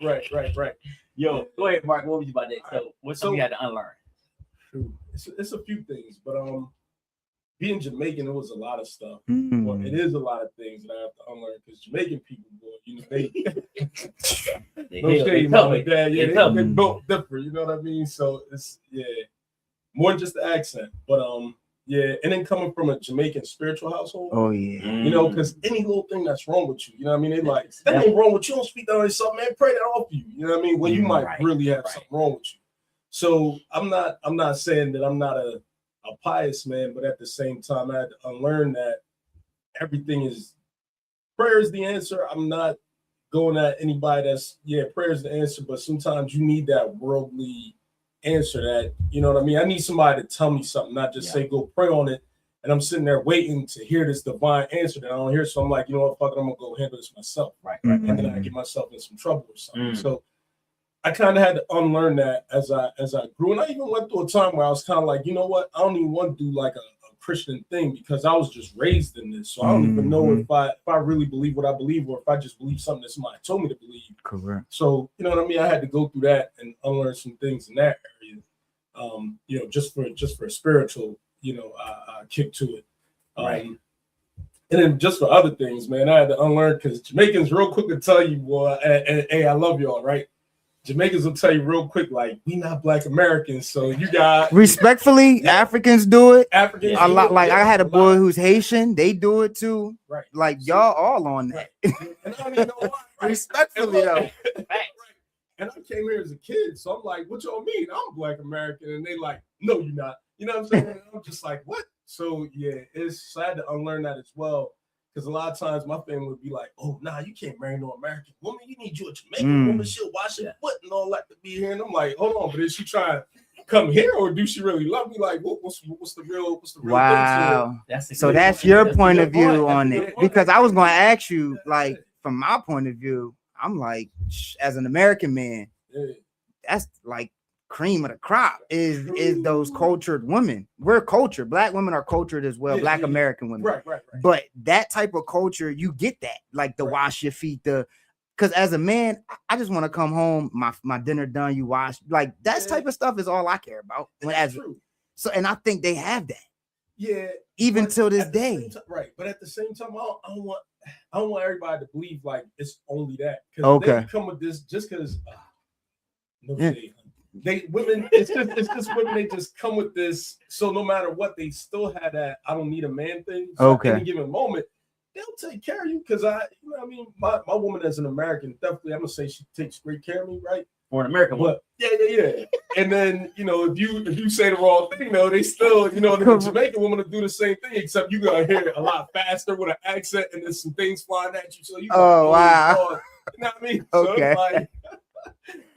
Right. Yo, go ahead, Mark. What was you about to say? So, what's something you had to unlearn? It's a few things, but being Jamaican, it was a lot of stuff. Well, it is a lot of things that I have to unlearn because Jamaican people, they built different. You know what I mean? So it's more than just the accent, but and then coming from a Jamaican spiritual household. Oh yeah. You know, because any little thing that's wrong with you, you know what I mean? They like, that ain't wrong with you. Don't speak down on yourself, man. Pray that off you. You know what I mean? Well, you might really have something wrong with you. So I'm not saying that I'm not a pious man, but at the same time, I had to unlearn that everything is prayer is the answer. I'm not going at anybody that's prayer is the answer, but sometimes you need that worldly answer that, you know what I mean? I need somebody to tell me something, not just say go pray on it, and I'm sitting there waiting to hear this divine answer that I don't hear. So I'm like, you know what, fuck it, I'm gonna go handle this myself. And then I get myself in some trouble or something. So I kind of had to unlearn that as I grew, and I even went through a time where I was kind of like, you know what, I don't even want to do like a Christian thing because I was just raised in this, so I don't even know if I really believe what I believe or if I just believe something that somebody told me to believe. Correct. So you know what I mean. I had to go through that and unlearn some things in that area. Just for a spiritual, kick to it. And then just for other things, man, I had to unlearn because Jamaicans real quick to tell you, boy, hey, I love y'all, right? Jamaicans will tell you real quick, like, we not Black Americans, so you got respectfully, Africans do it. Africans a lot. Like I had a boy who's Haitian, they do it too. Right. Like y'all all on that. And I don't even know why. Respectfully though. And I came here as a kid, so I'm like, what y'all mean? I'm Black American, and they like, no, you're not. You know what I'm saying? And I'm just like, what? So yeah, I had to unlearn that as well. Because a lot of times my family would be like, "Oh, nah, you can't marry no American woman. You need you a Jamaican woman. She'll wash her foot and all that to be here." And I'm like, "Hold on, but is she trying to come here, or do she really love me? Like, what's the real wow. thing?" So that's your point of view on it. Because I was going to ask you, like, from my point of view, I'm like, as an American man, that's like cream of the crop is those cultured women. We're cultured. Black women are cultured as well. Black American women. Right. But that type of culture, you get that, like the wash your feet, because as a man, I just want to come home, my dinner done, you wash, like that type of stuff is all I care about. So, and I think they have that. Yeah. Even till this day. Right. But at the same time, I don't want everybody to believe like it's only that. Because they come with this just because women, it's just women, they just come with this. So no matter what, they still had that I don't need a man thing. So at any given moment, they'll take care of you. Because my woman as an American, definitely I'm gonna say she takes great care of me, right? For an American woman. Yeah. And then if you say the wrong thing, though, they still, the Jamaican woman will do the same thing, except you gonna hear it a lot faster with an accent, and there's some things flying at you. So you wow. God. You know what I mean? Okay. So like,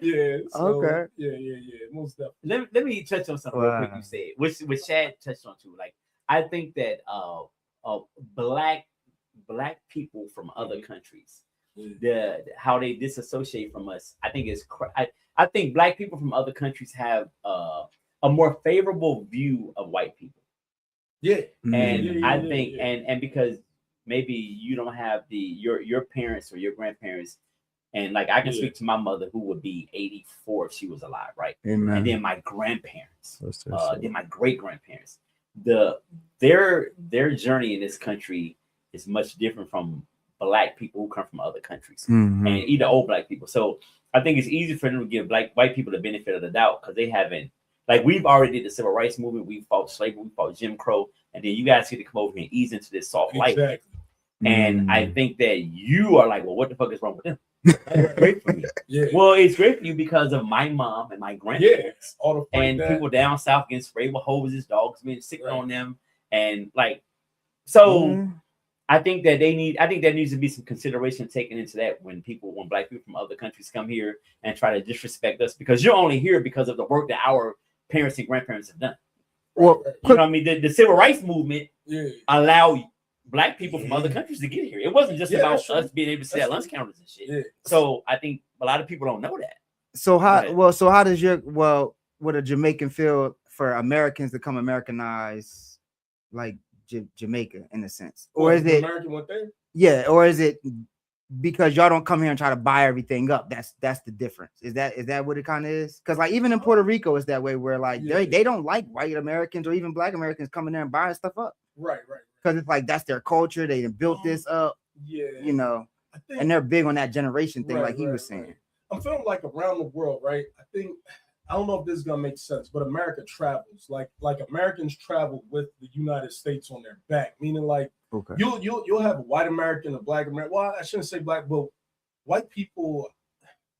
yeah. So, okay. Yeah. Most definitely. Let me touch on something real quick you said, which Shad touched on too. Like, I think that black people from other countries, how they disassociate from us, I think is I think black people from other countries have a more favorable view of white people. Yeah. And I think and because maybe you don't have your parents or your grandparents, and like I can speak to my mother who would be 84 if she was alive, right? Amen. And then my grandparents, then my great grandparents. Their journey in this country is much different from black people who come from other countries, and either old black people. So I think it's easy for them to give white people the benefit of the doubt because they haven't, like, we've already did the civil rights movement, we fought slavery, we fought Jim Crow, and then you guys get to come over here and ease into this soft life. And I think that you are like, well, what the fuck is wrong with them? It's great for me. Well, it's great for you because of my mom and my grandparents, and people down south getting sprayed with hoses, dogs being sick on them, and like, so. I think there needs to be some consideration taken into that when black people from other countries come here and try to disrespect us, because you're only here because of the work that our parents and grandparents have done. Well, you know what I mean? The civil rights movement allowed black people from other countries to get here. It wasn't just about us being able to sit at lunch counters and shit. So I think a lot of people don't know that. So how does would a Jamaican feel for Americans to come Americanize like Jamaica in a sense, or is it American one thing? Yeah, or is it because y'all don't come here and try to buy everything up? That's the difference. Is that what it kind of is? Because like even in Puerto Rico, it's that way where like they don't like white Americans or even black Americans coming there and buying stuff up. Right. Because it's like that's their culture. They built this up. And they're big on that generation thing, like he was saying. I'm feeling like around the world, right? I don't know if this is gonna make sense, but America travels like Americans travel with the United States on their back, meaning like you'll have a white American, a black American. Well, I shouldn't say black, but white people.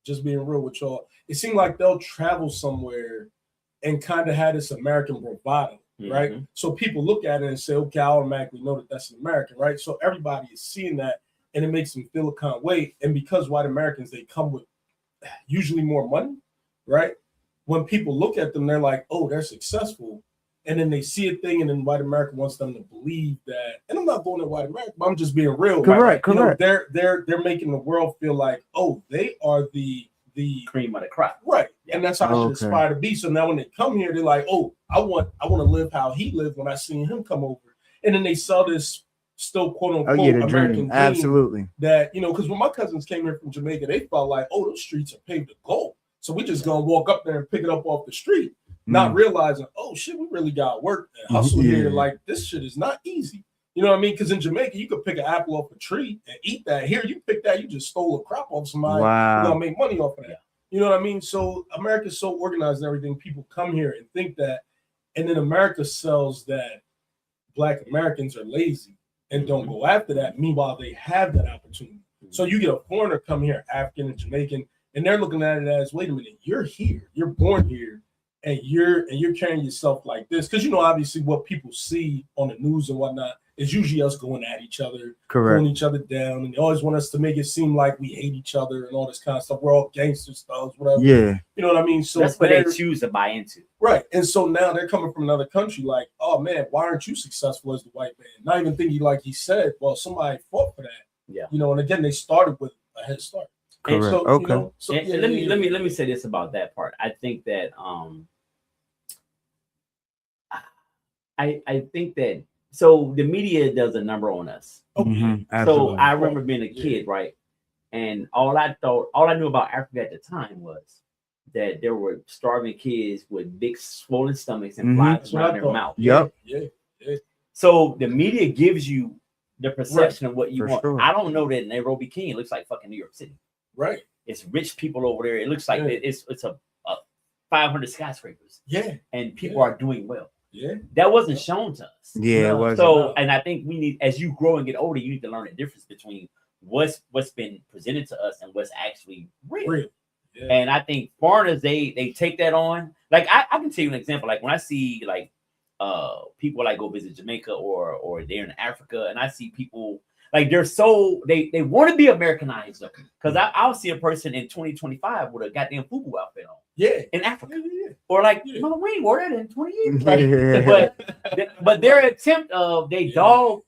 Just being real with y'all, it seems like they'll travel somewhere and kind of have this American bravado, right? So people look at it and say, okay, I automatically know that that's an American, right? So everybody is seeing that, and it makes them feel a kind of way. And because white Americans, they come with usually more money, right? When people look at them, they're like, oh, they're successful. And then they see a thing, and then white America wants them to believe that. And I'm not going to white America, but I'm just being real. Correct. They're making the world feel like, oh, they are the cream of the crop. Right. And that's how I should aspire to be. So now when they come here, they're like, oh, I want to live how he lived when I seen him come over. And then they sell this still quote unquote American dream. Absolutely. That, because when my cousins came here from Jamaica, they felt like, oh, those streets are paved with gold. So we just gonna walk up there and pick it up off the street, not realizing, oh shit, we really got work and hustle here. Like this shit is not easy. You know what I mean? Because in Jamaica, you could pick an apple off a tree and eat that. Here, you pick that, you just stole a crop off somebody. Wow. You're gonna make money off of that. You know what I mean? So America's so organized and everything. People come here and think that, and then America sells that Black Americans are lazy and don't go after that. Meanwhile, they have that opportunity. So you get a foreigner come here, African and Jamaican, and they're looking at it as, wait a minute, you're here, you're born here, and you're carrying yourself like this. Because obviously what people see on the news and whatnot, it's usually us going at each other, Correct. pulling each other down, and they always want us to make it seem like we hate each other and all this kind of stuff. We're all gangster thugs, whatever. Yeah. You know what I mean? So that's what they choose to buy into. Right. And so now they're coming from another country like, oh man, why aren't you successful as the white man? Not even thinking like he said, well, somebody fought for that. Yeah. You know, and again, they started with a head start. Correct. So, Okay. You know, so, and let me say this about that part. I think that I think that so the media does a number on us. Mm-hmm. So I remember being a kid, right? And all I knew about Africa at the time was that there were starving kids with big swollen stomachs and flies around their mouth. Yep. Yeah. So the media gives you the perception of what you want. Sure. I don't know that Nairobi, Kenya looks like fucking New York City. Right. It's rich people over there. It looks like it's a 500 skyscrapers. Yeah. And people are doing well. Yeah. That wasn't shown to us. Yeah, it wasn't. So, and I think we need, as you grow and get older, you need to learn the difference between what's been presented to us and what's actually real. Yeah. And I think foreigners, they take that on. Like I can tell you an example. Like when I see like people like go visit Jamaica or they're in Africa, and I see people like they're so they want to be Americanized because I'll see a person in 2025 with a goddamn FUBU outfit on. Yeah, in Africa, or like no, we ain't wore that in 20 years. Like, but their attempt of they dog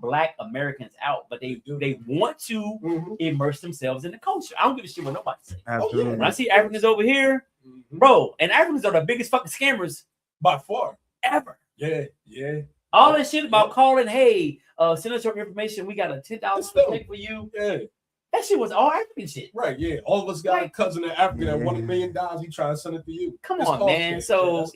Black Americans out, but they want to immerse themselves in the culture. I don't give a shit what nobody says. Absolutely. When I see Africans over here, bro, and Africans are the biggest fucking scammers by far ever. Yeah. All that shit about calling, hey, send us your information. We got a $10,000 check for you. Yeah. That shit was all African shit. Right, yeah. All of us got a cousin in Africa that won $1 million. He trying to send it to you. Come on, man. So,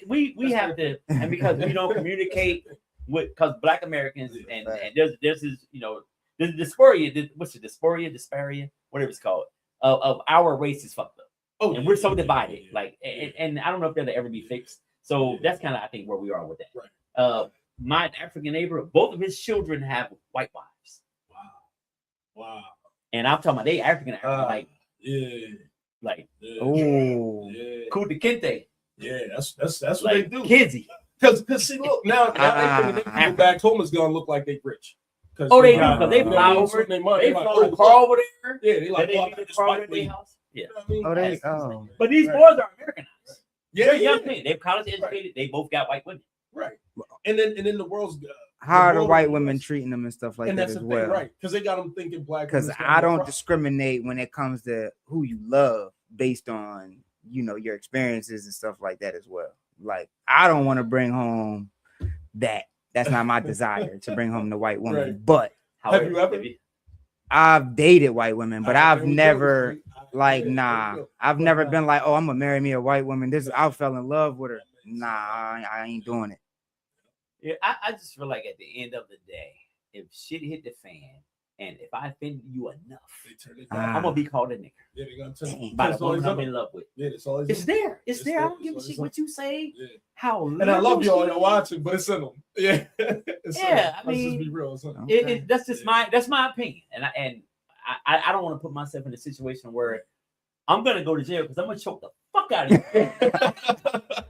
we have to, and because we don't communicate with, because Black Americans, and there's this, you know, the dysphoria, what's the dysphoria, whatever it's called, of our race is fucked up. Oh, and we're so divided. Like, and I don't know if that'll ever be fixed. So that's kind of, I think, where we are with that. Right. My African neighbor, both of his children have white wives. Wow. And I'm talking about they African, like Kunta Kinte. Yeah, that's what like, they do. Kizzy. Because see, look, now they go back home is gonna look like they rich. They do, because they fly over. They fly car over there. Yeah, they like their house. Yeah. But these boys are Americanized. Yeah, they're young men. They're college educated. They both got white women. Right. And then the world's how are the white women treating them and stuff like that as well? Right, because they got them thinking Black. Because I don't discriminate when it comes to who you love based on, you know, your experiences and stuff like that as well. Like, I don't want to bring home that. That's not my desire to bring home the white woman. Right. But have you ever? I've dated white women, but I've never I've never been like, oh, I'm gonna marry me a white woman. I fell in love with her. Nah, I ain't doing it. Yeah, I just feel like at the end of the day, if shit hit the fan, and if I offended you enough, I'm gonna be called a nigga. Yeah, they're gonna tell you. By the woman I'm in love with. Yeah, it's there. It's there. I don't give a shit what you say. Yeah. How and I love y'all. You're watching, but it's in them. Yeah. I mean, let's just be real. That's just my opinion, and I don't want to put myself in a situation where I'm gonna go to jail because I'm gonna choke the fuck out of you.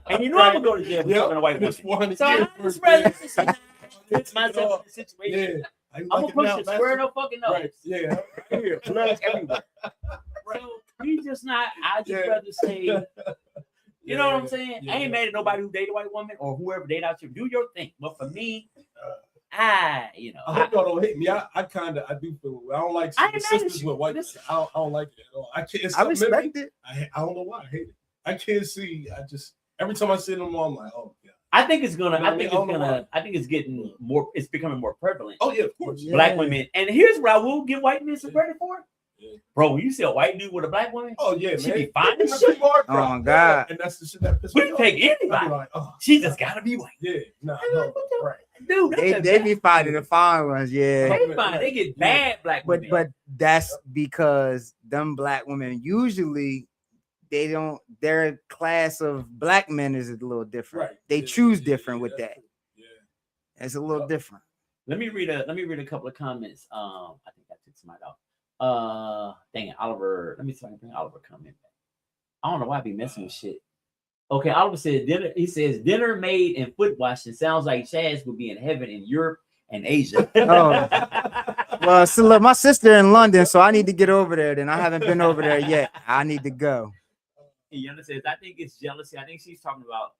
And you know I'm gonna go to jail for choking a white woman. So I just rather put myself in a situation. Yeah. I'm gonna push it square no fucking nose. Right. Yeah. Right here, blood everywhere. So we just not. I just rather say, you know what I'm saying? Yeah. I ain't mad at nobody who date a white woman or whoever date out you. Do your thing. But for me, I hope y'all don't hate me. I do feel I don't like sisters with white. I don't like it at all. I can't. I respect it. I don't know why I hate it. I can't see. I just every time I see them, I'm like, oh yeah. I think it's gonna. I think it's getting more. It's becoming more prevalent. Oh yeah, of course. Black women, and here's what I will give white men some credit for. Yeah. Bro, when you see a white dude with a black woman, she be fine as shit. Oh my god, and that's the shit that pisses me off. We take anybody. Like, she just gotta be white. Yeah, no, right. Dude, they be finding the fine ones. Yeah, they get bad black women. But that's because them black women usually. They don't. Their class of black men is a little different. Right. They choose different with that. Yeah, it's a little different. Let me read a couple of comments. I think I took somebody out. Dang it, Oliver. Let me see if I can bring Oliver comment back. I don't know why I be messing with shit. Okay, Oliver said dinner. He says dinner made and foot washing sounds like Chaz would be in heaven in Europe and Asia. Well, so look, my sister in London, so I need to get over there. Then I haven't been over there yet. I need to go. Yana says, I think it's jealousy. I think she's talking about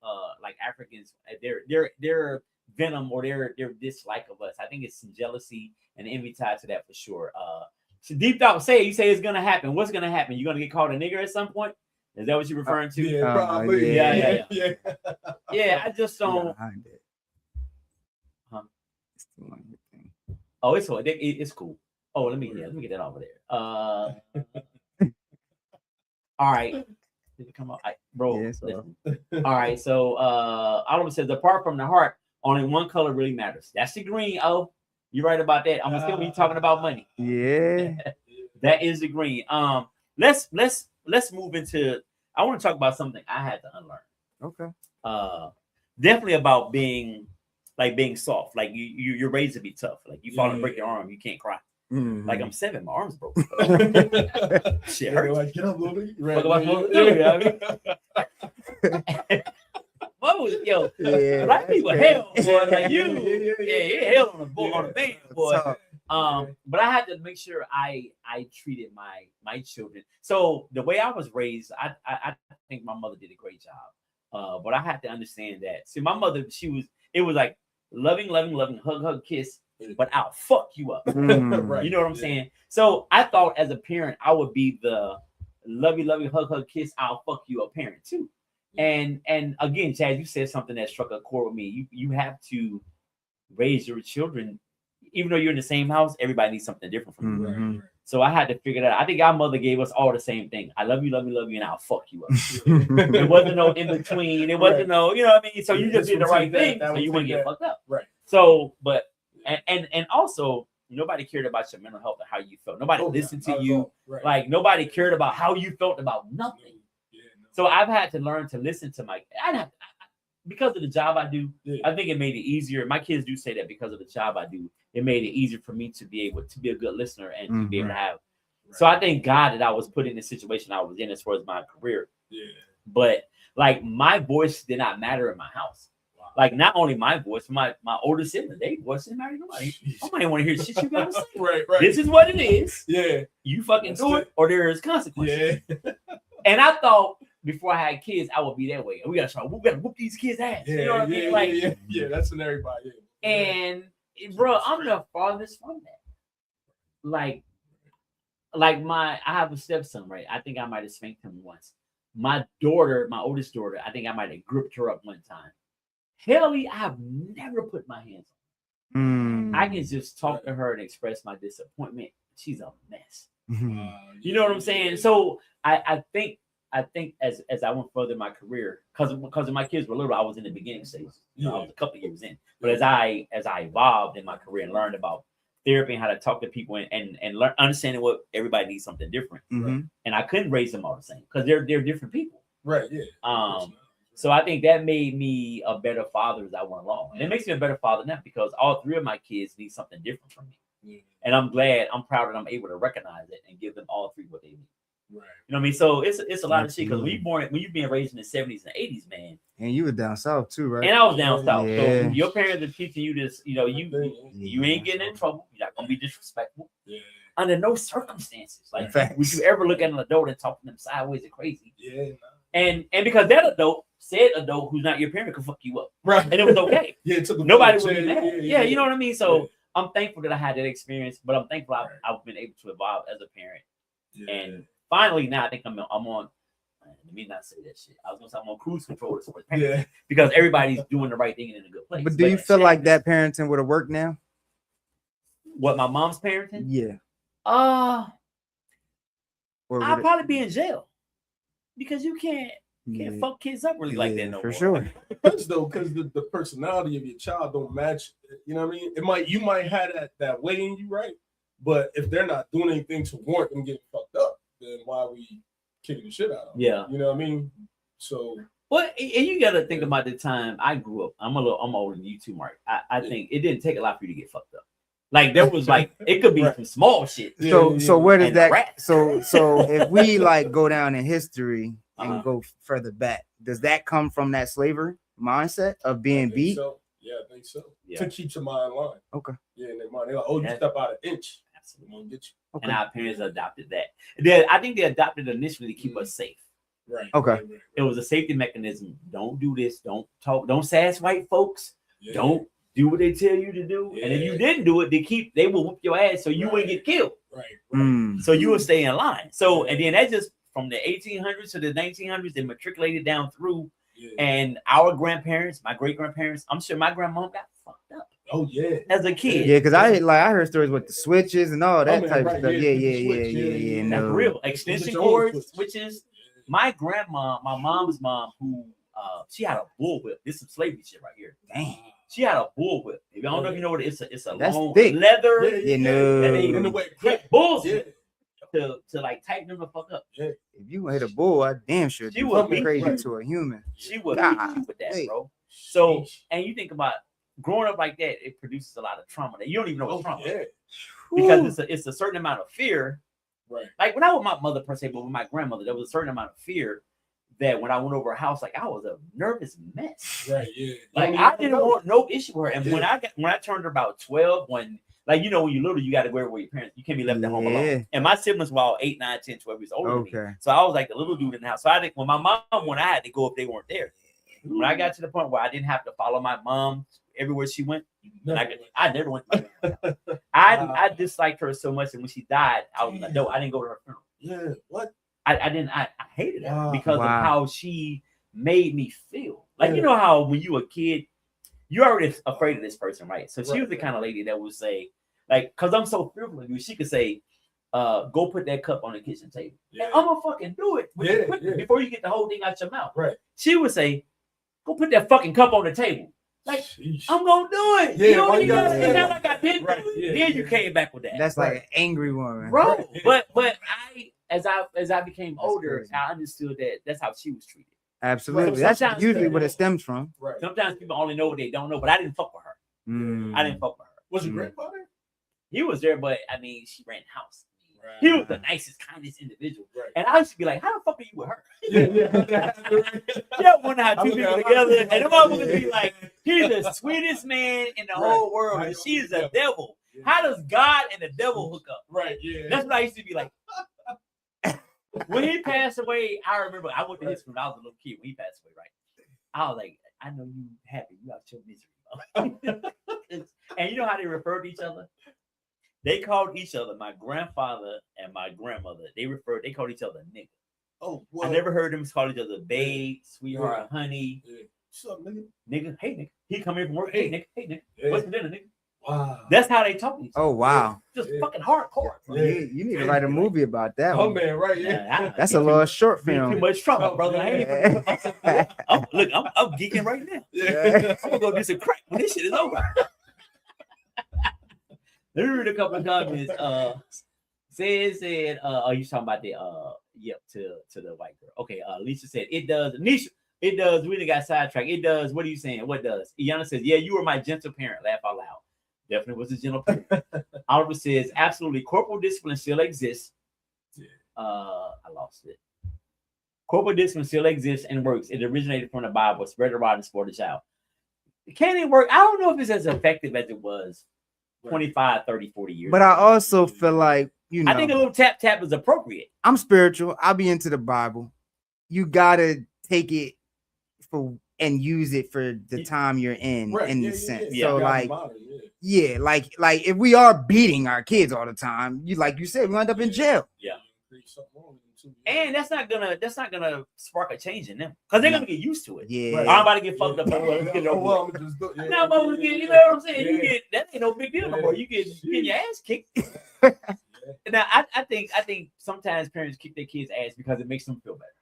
like Africans, their venom or their dislike of us. I think it's some jealousy and envy tied to that for sure. So deep thought, you say it's gonna happen. What's gonna happen? You're gonna get called a nigger at some point? Is that what you're referring to? Yeah, probably. Yeah. Yeah, I just don't. Huh? Oh, it's cool. Oh, let me get that over there. All right. Did it come up? Bro, yeah, listen. All right. So Oliver says, apart from the heart, only one color really matters. That's the green. Oh, you're right about that. I'm still be talking about money. Yeah. That is the green. Let's move into. I want to talk about something I had to unlearn. Okay. Definitely about being soft. Like you're raised to be tough. Like you fall and break your arm, you can't cry. Mm-hmm. Like I'm 7, my arm's broke. Shit hurts. Like, get up, little. Yo, black people hell, boy. Like you, hell on the band, boy. But I had to make sure I treated my children. So the way I was raised, I think my mother did a great job. But I had to understand that. See, my mother, it was like loving, hug, kiss, but I'll fuck you up. Right. You know what I'm saying? So I thought as a parent, I would be the lovey, hug, kiss, I'll fuck you up parent too. And again, Chad, you said something that struck a chord with me. You have to raise your children, even though you're in the same house, everybody needs something different from you. Mm-hmm. So I had to figure that out. I think our mother gave us all the same thing. I love you, and I'll fuck you up. There wasn't no in between. There wasn't no, you know what I mean? So you just did the right thing, so you wouldn't get fucked up. Right. So, but and also nobody cared about your mental health and how you felt. Nobody listened to you. Right. Like nobody cared about how you felt about nothing. So I've had to learn to listen to because of the job I do. Yeah. I think it made it easier. My kids do say that because of the job I do, it made it easier for me to be able to be a good listener and to be able to have. Right. So I thank God that I was put in the situation I was in as far as my career. Yeah. But like my voice did not matter in my house. Wow. Like not only my voice, my older sibling, they voice didn't matter to nobody. Nobody want to hear the shit you gotta say. Right. This is what it is. Yeah. You fucking do it, or there is consequences. Yeah. And I thought before I had kids, I would be that way. We gotta whoop these kids' ass. Yeah, you know what I mean? Like, yeah, that's in everybody. Yeah. And bro, I'm the farthest from that. Like I have a stepson, right? I think I might have spanked him once. My daughter, my oldest daughter, I think I might have gripped her up one time. Helly, I have never put my hands on her. I can just talk to her and express my disappointment. She's a mess. You know what I'm saying? So I think as I went further in my career, because my kids were little, I was in the beginning stage. I was a couple of years in. But as I evolved in my career and learned about therapy and how to talk to people and learn understanding what everybody needs something different. Mm-hmm. And I couldn't raise them all the same because they're different people. Right. Yeah. So I think that made me a better father as I went along. And it makes me a better father now because all 3 of my kids need something different from me. Yeah. And I'm proud that I'm able to recognize it and give them all 3 what they need. Right. You know what I mean? So it's a lot of shit because when you're being raised in the 70s and 80s, man. And you were down south too, right? And I was down south. Yeah. So your parents are teaching you this, you ain't getting in trouble. You're not gonna be disrespectful. Yeah. Under no circumstances. Like would you ever look at an adult and talk to them sideways and crazy? Yeah. And because that said adult who's not your parent could fuck you up. Right. And it was okay. Yeah, it took nobody would be mad. Yeah, you know what I mean? So I'm thankful that I had that experience, but I'm thankful I've been able to evolve as a parent. Yeah. And finally, now I think I'm on. Let me not say that shit. I was gonna say I'm on cruise control as far as parenting because everybody's doing the right thing and in a good place. But do you feel like that parenting would have worked now? What, my mom's parenting? Yeah. I'll probably be in jail because you can't fuck kids up really like that no more. For sure. Because the personality of your child don't match. You know what I mean? You might have that way in you, right? But if they're not doing anything to warrant them getting fucked up, then why are we kicking the shit out of them? Yeah. You know what I mean? So. Well, and you got to think about the time I grew up. I'm older than you too, Mark. I think it didn't take a lot for you to get fucked up. Like there was it could be some small shit. So where does that? So if we go down in history and go further back. Does that come from that slavery mindset of being beat? So. Yeah, I think so. Yeah. To keep somebody in line. Okay. Yeah, in their mind. They're like, oh, you step out an inch. Absolutely. We'll get you. Okay. And our parents adopted that. I think they adopted it initially to keep us safe. Right. Okay. Right. It was a safety mechanism. Don't do this. Don't talk. Don't sass white folks. Yeah. Don't do what they tell you to do. Yeah. And if you didn't do it, they will whoop your ass so you wouldn't get killed. Right. So you would stay in line. So and then that just from the 1800s to the 1900s, they matriculated down through. Yeah. And our grandparents, my great grandparents, I'm sure my grandma got fucked up. Oh yeah, as a kid. Yeah, because I heard stories with the switches and all that type of stuff. Yeah. That's real. Extension cords, switches. My grandma, my mom's mom, who she had a bullwhip. This is some slavery shit right here. Dang. She had a bullwhip. If I don't know if you know what it's a that's long thick. leather. In the way bulls. To like tighten them the fuck up. Yeah. If you hit a bull, I damn sure she would be crazy to a human. She would be with that, bro. So, and you think about growing up like that, it produces a lot of trauma that you don't even know what's trauma. Yeah. Because it's a certain amount of fear. Right. Like when I was my mother per se, but with my grandmother, there was a certain amount of fear that when I went over her house, like I was a nervous mess. Right. Yeah. Like I didn't want no issue with her. And when I turned about 12, when like, you know, when you're little, you got to go with your parents. You can't be left at home alone. And my siblings were all 8, 9, 10, 12 years older than me. So I was like the little dude in the house. So I think when my mom, when I had to go if they weren't there. When I got to the point where I didn't have to follow my mom everywhere she went, I never went. I disliked her so much. And when she died, I was like, no, I didn't go to her funeral. Yeah. What? I hated her because of how she made me feel. Like, you know how when you were a kid, you're already afraid of this person, right? So she was the kind of lady that would say, like, because I'm so fearful of you, she could say, go put that cup on the kitchen table. And I'm going to fucking do it before you get the whole thing out your mouth. Right. She would say, go put that fucking cup on the table. Like, I'm going to do it. You know what you got to do? Like I didn't do it. Then you came back with that. That's like an angry woman. Bro, but as I became older, I understood that that's how she was treated. Absolutely. Right. That's usually what it stems from. Right. Sometimes people only know what they don't know, but I didn't fuck with her. I didn't fuck with her. Was your grandfather? He was there, but I mean, she ran the house. Right. He was the nicest, kindest individual. Right. And I used to be like, how the fuck are you with her? You wonder how two people together, and the mother would be like, he's the sweetest man in the whole world, and she's a devil. Yeah. How does God and the devil hook up? Right, yeah. That's what I used to be like. When he passed away, I remember I went to his funeral. I was a little kid when he passed away, right? I was like, I know you happy. You out your misery. And you know how they refer to each other? They called each other, my grandfather and my grandmother, they called each other nigga. Oh, what? I never heard them call each other babe, sweetheart, honey. Yeah. What's up, nigga? Nigga, hey, nigga. He come in from work, hey, nigga. What's for dinner, nigga? Wow. That's how they talk to each other. Oh, wow. Just fucking hardcore. Yeah. You need to write a movie about that one. Oh, man, right, yeah. That's a little short film. Too much trouble, brother. I'm geeking right now. Yeah. I'm going to go get some crack when this shit is over. Let me read a couple of comments. Said, are you talking about the to the white girl? Okay, Lisa said it does. Nisha, it does. We got sidetracked. It does. What are you saying? What does? Iana says, yeah, you were my gentle parent. Laugh out loud. Definitely was a gentle parent. Oliver says, absolutely. Corporal discipline still exists. Yeah. I lost it. Corporal discipline still exists and works. It originated from the Bible. Spread the rod and sport the child. Can it work? I don't know if it's as effective as it was 25, 30, 40 years. But I also feel like, you know, I think a little tap is appropriate. I'm spiritual. I'll be into the Bible. You gotta take it for and use it for the time you're in the sense. Yeah. So like, like if we are beating our kids all the time, you like you said, we end up in jail. Yeah. And that's not gonna spark a change in them because they're gonna get used to it. Yeah, I'm about to get fucked up. Now I'm over get, you know what I'm saying? You get that ain't no big deal no more. You get your ass kicked. Now I think sometimes parents kick their kids' ass because it makes them feel better.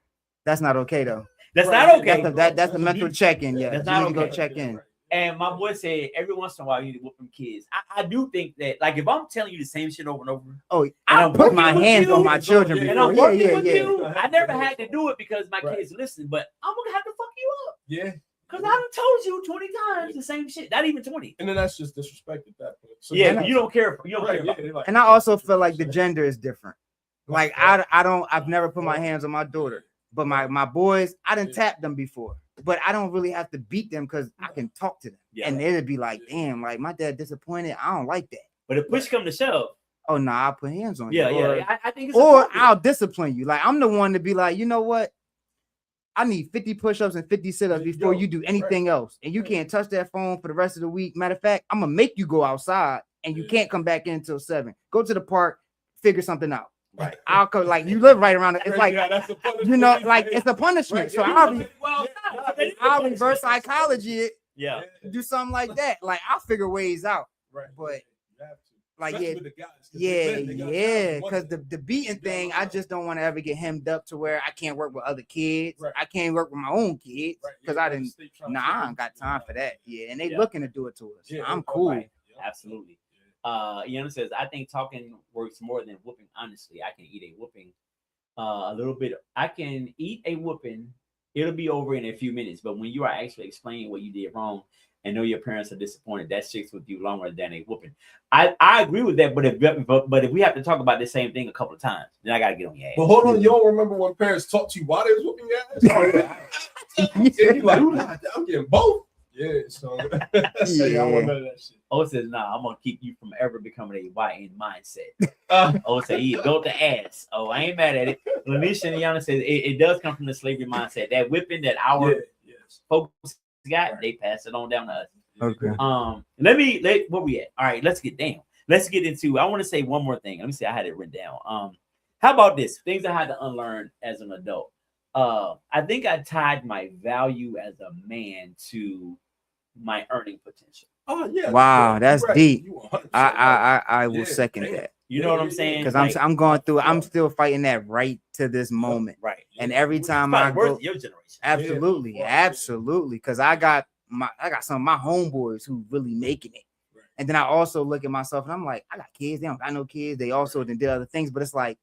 That's not okay though. That's not okay. That's a mental check-in. Yeah, that's not okay. Go check in. And my boy said every once in a while you need to whoop them kids. I do think that, like, if I'm telling you the same shit over and over, I'm putting my hands on my children before. And I'm working with you. I never had to do it because my kids listen, but I'm gonna have to fuck you up. Yeah. Because I done told you 20 times the same shit. Not even 20. And then that's just disrespect at that point. So you don't care. You don't care about it. And I also feel like the gender is different. Like I've never put my hands on my daughter. But my boys, I done tapped them before, but I don't really have to beat them because I can talk to them. And it'd be like, damn, like my dad disappointed. I don't like that. But if push come to shove, oh no, I'll put hands on you. I think it's or I'll discipline you. Like I'm the one to be like, you know what? I need 50 push-ups and 50 sit-ups before you do anything else. And you can't touch that phone for the rest of the week. Matter of fact, I'm gonna make you go outside and you can't come back in until 7. Go to the park, figure something out. Right. I'll come like you live right around it. It's like you know, like it's a punishment. So I'll reverse psychology it. Yeah. Do something like that. Like I'll figure ways out. Right. But like because the beating thing, I just don't want to ever get hemmed up to where I can't work with other kids. Right. I can't work with my own kids because I didn't. I ain't got time for that. Yeah, and they looking to do it to us. Yeah, I'm cool. Right. Absolutely. Iana says, I think talking works more than whooping. Honestly, I can eat a whooping a little bit. I can eat a whooping. It'll be over in a few minutes. But when you are actually explaining what you did wrong and know your parents are disappointed, that sticks with you longer than a whooping. I agree with that. But if we have to talk about the same thing a couple of times, then I got to get on your ass. But hold on, you don't remember when parents talked to you while they was whooping your ass? You like, I'm getting both. Yeah, so I want none of that shit. O says, nah, I'm gonna keep you from ever becoming a YN mindset. O says, he built the ass. Oh, I ain't mad at it. Lanisha and Yana says it does come from the slavery mindset. That whipping that our folks got, they pass it on down to us. Okay. Where we at? All right, let's get down. Let's get into. I want to say one more thing. Let me see. I had it written down. How about this? Things I had to unlearn as an adult. I think I tied my value as a man to my earning potential. Oh yeah. Wow, that's right. deep. I will second that. You know what I'm saying? Because I'm going through. I'm still fighting that right to this moment. Right. And every time I go, your generation. Absolutely. Because I got some of my homeboys who really making it. Right. And then I also look at myself and I'm like, I got kids. They don't got no kids. They also did other things, but it's like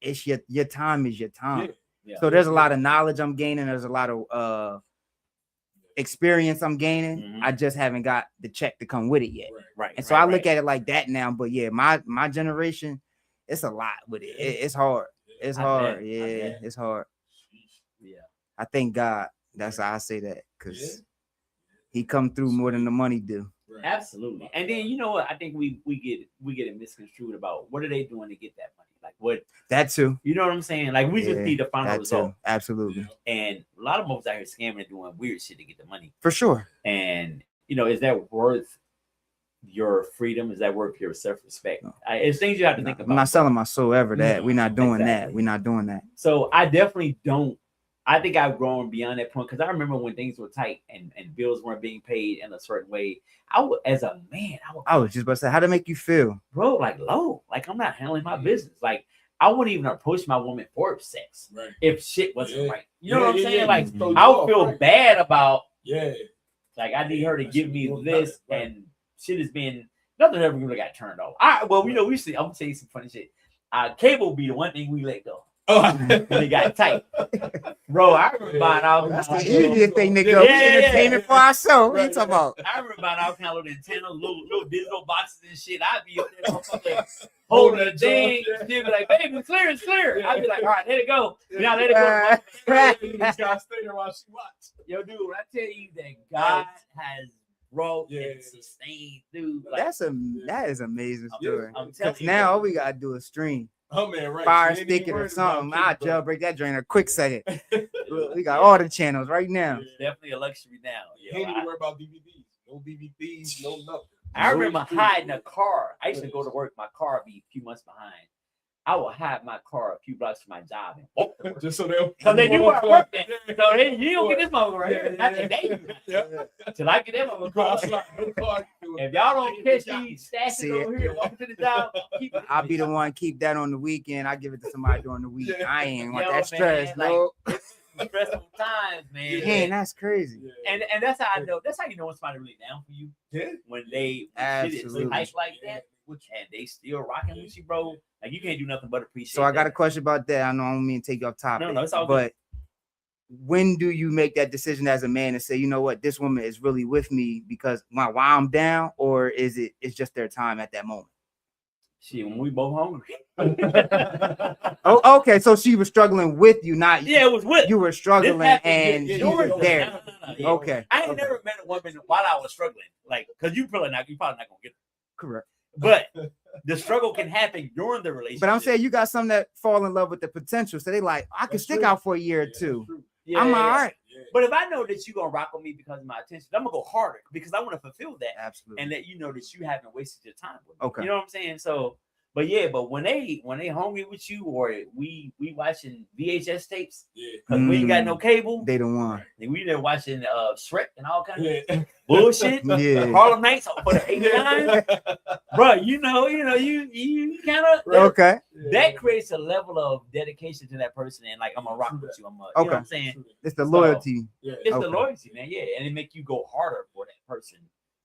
it's your time is your time. Yeah. So there's a lot of knowledge I'm gaining. There's a lot of experience I'm gaining. Mm-hmm. I just haven't got the check to come with it yet. Right. And so I look at it like that now. But yeah, my generation, it's a lot with it. It's hard. It's hard. It's hard. Yeah. I thank God. That's how I say that because he come through more than the money do. Right. Absolutely. And then you know what? I think we get it misconstrued about what are they doing to get that money? Like what? That too. You know what I'm saying? Like we just need the final result. Absolutely. And a lot of folks out here scamming and doing weird shit to get the money. For sure. And you know, is that worth your freedom? Is that worth your self-respect? No. It's things you have to think about. I'm not selling my soul ever. That we're not doing that. We're not doing that. So I definitely don't. I think I've grown beyond that point because I remember when things were tight and bills weren't being paid in a certain way. As a man, I was just about to say, how to make you feel, bro? Like low, like I'm not handling my business. Like I wouldn't even approach my woman for sex if shit wasn't right. You know what I'm saying? Like I would feel bad about. Like I need her to give me this, and shit has been nothing ever really got turned off. Well, you know, we see. I'm gonna tell you some funny shit. Cable be the one thing we let go. When it got tight, bro. I remember buying all. That's the easiest thing to go. Entertainment for our show. What you talking about? I remember buying all kind of little antenna, little digital boxes and shit. I'd be up there motherfucker holding the thing. She'd be like, "Baby, it's clear, it's clear." I'd be like, "All right, let it go." Now let it go. You just gotta stay there while she watch. Yo, dude, when I tell you that God has brought and sustained, dude. Like, that is amazing story. I'm telling you, now all we gotta do is stream. Oh man, right. Fire stick it or something. I'll jailbreak that joint in a quick second. We got all the channels right now. It's definitely a luxury now. You ain't even worry about DVDs. No DVDs, no nothing. I remember hiding a car. I used to go to work. My car would be a few months behind. I would hide my car a few blocks from my job and walk to work. Just so they knew where I worked at. So you don't get this motherfucker right here. Not today. Till I get that motherfucker. If y'all don't catch me stashing over here, walking to the job, I'll be the one keep that on the weekend. I give it to somebody during the week. I ain't want that stress, no. Stressful times, man. Man, that's crazy. And that's how I know. That's how you know when somebody really down for you. Yeah. When they shit is hype like that, and they still rocking with you, bro. Like you can't do nothing but appreciate. So I got a question about that. I know I don't mean to take you off topic. No, it's all good. But when do you make that decision as a man and say, you know what, this woman is really with me because while I'm down, or is it's just their time at that moment? Shit, when we both hungry. Oh, okay. So she was struggling with you, not Yeah, it was with you were struggling and she was there. No, yeah. Okay. I ain't never met a woman while I was struggling, like, because you probably not gonna get her. Correct. But the struggle can happen during the relationship. But I'm saying you got some that fall in love with the potential, so they like I can stick out for a year or two. Yeah, I'm all right. Yeah. But if I know that you're gonna rock with me because of my attention, I'm gonna go harder because I want to fulfill that. Absolutely. And let you know that you haven't wasted your time with me. Okay. You know what I'm saying? So, but yeah, but when they hungry with you or we watching VHS tapes, because we ain't got no cable, they don't want. And we there watching Shrek and all kinds of bullshit. Yeah. Harlem Nights for the 89. Bro, you kind of okay. That creates a level of dedication to that person, and like I'm gonna rock with you. You know what I'm saying? It's the loyalty. So, it's the loyalty, man. Yeah, and it make you go harder for that person.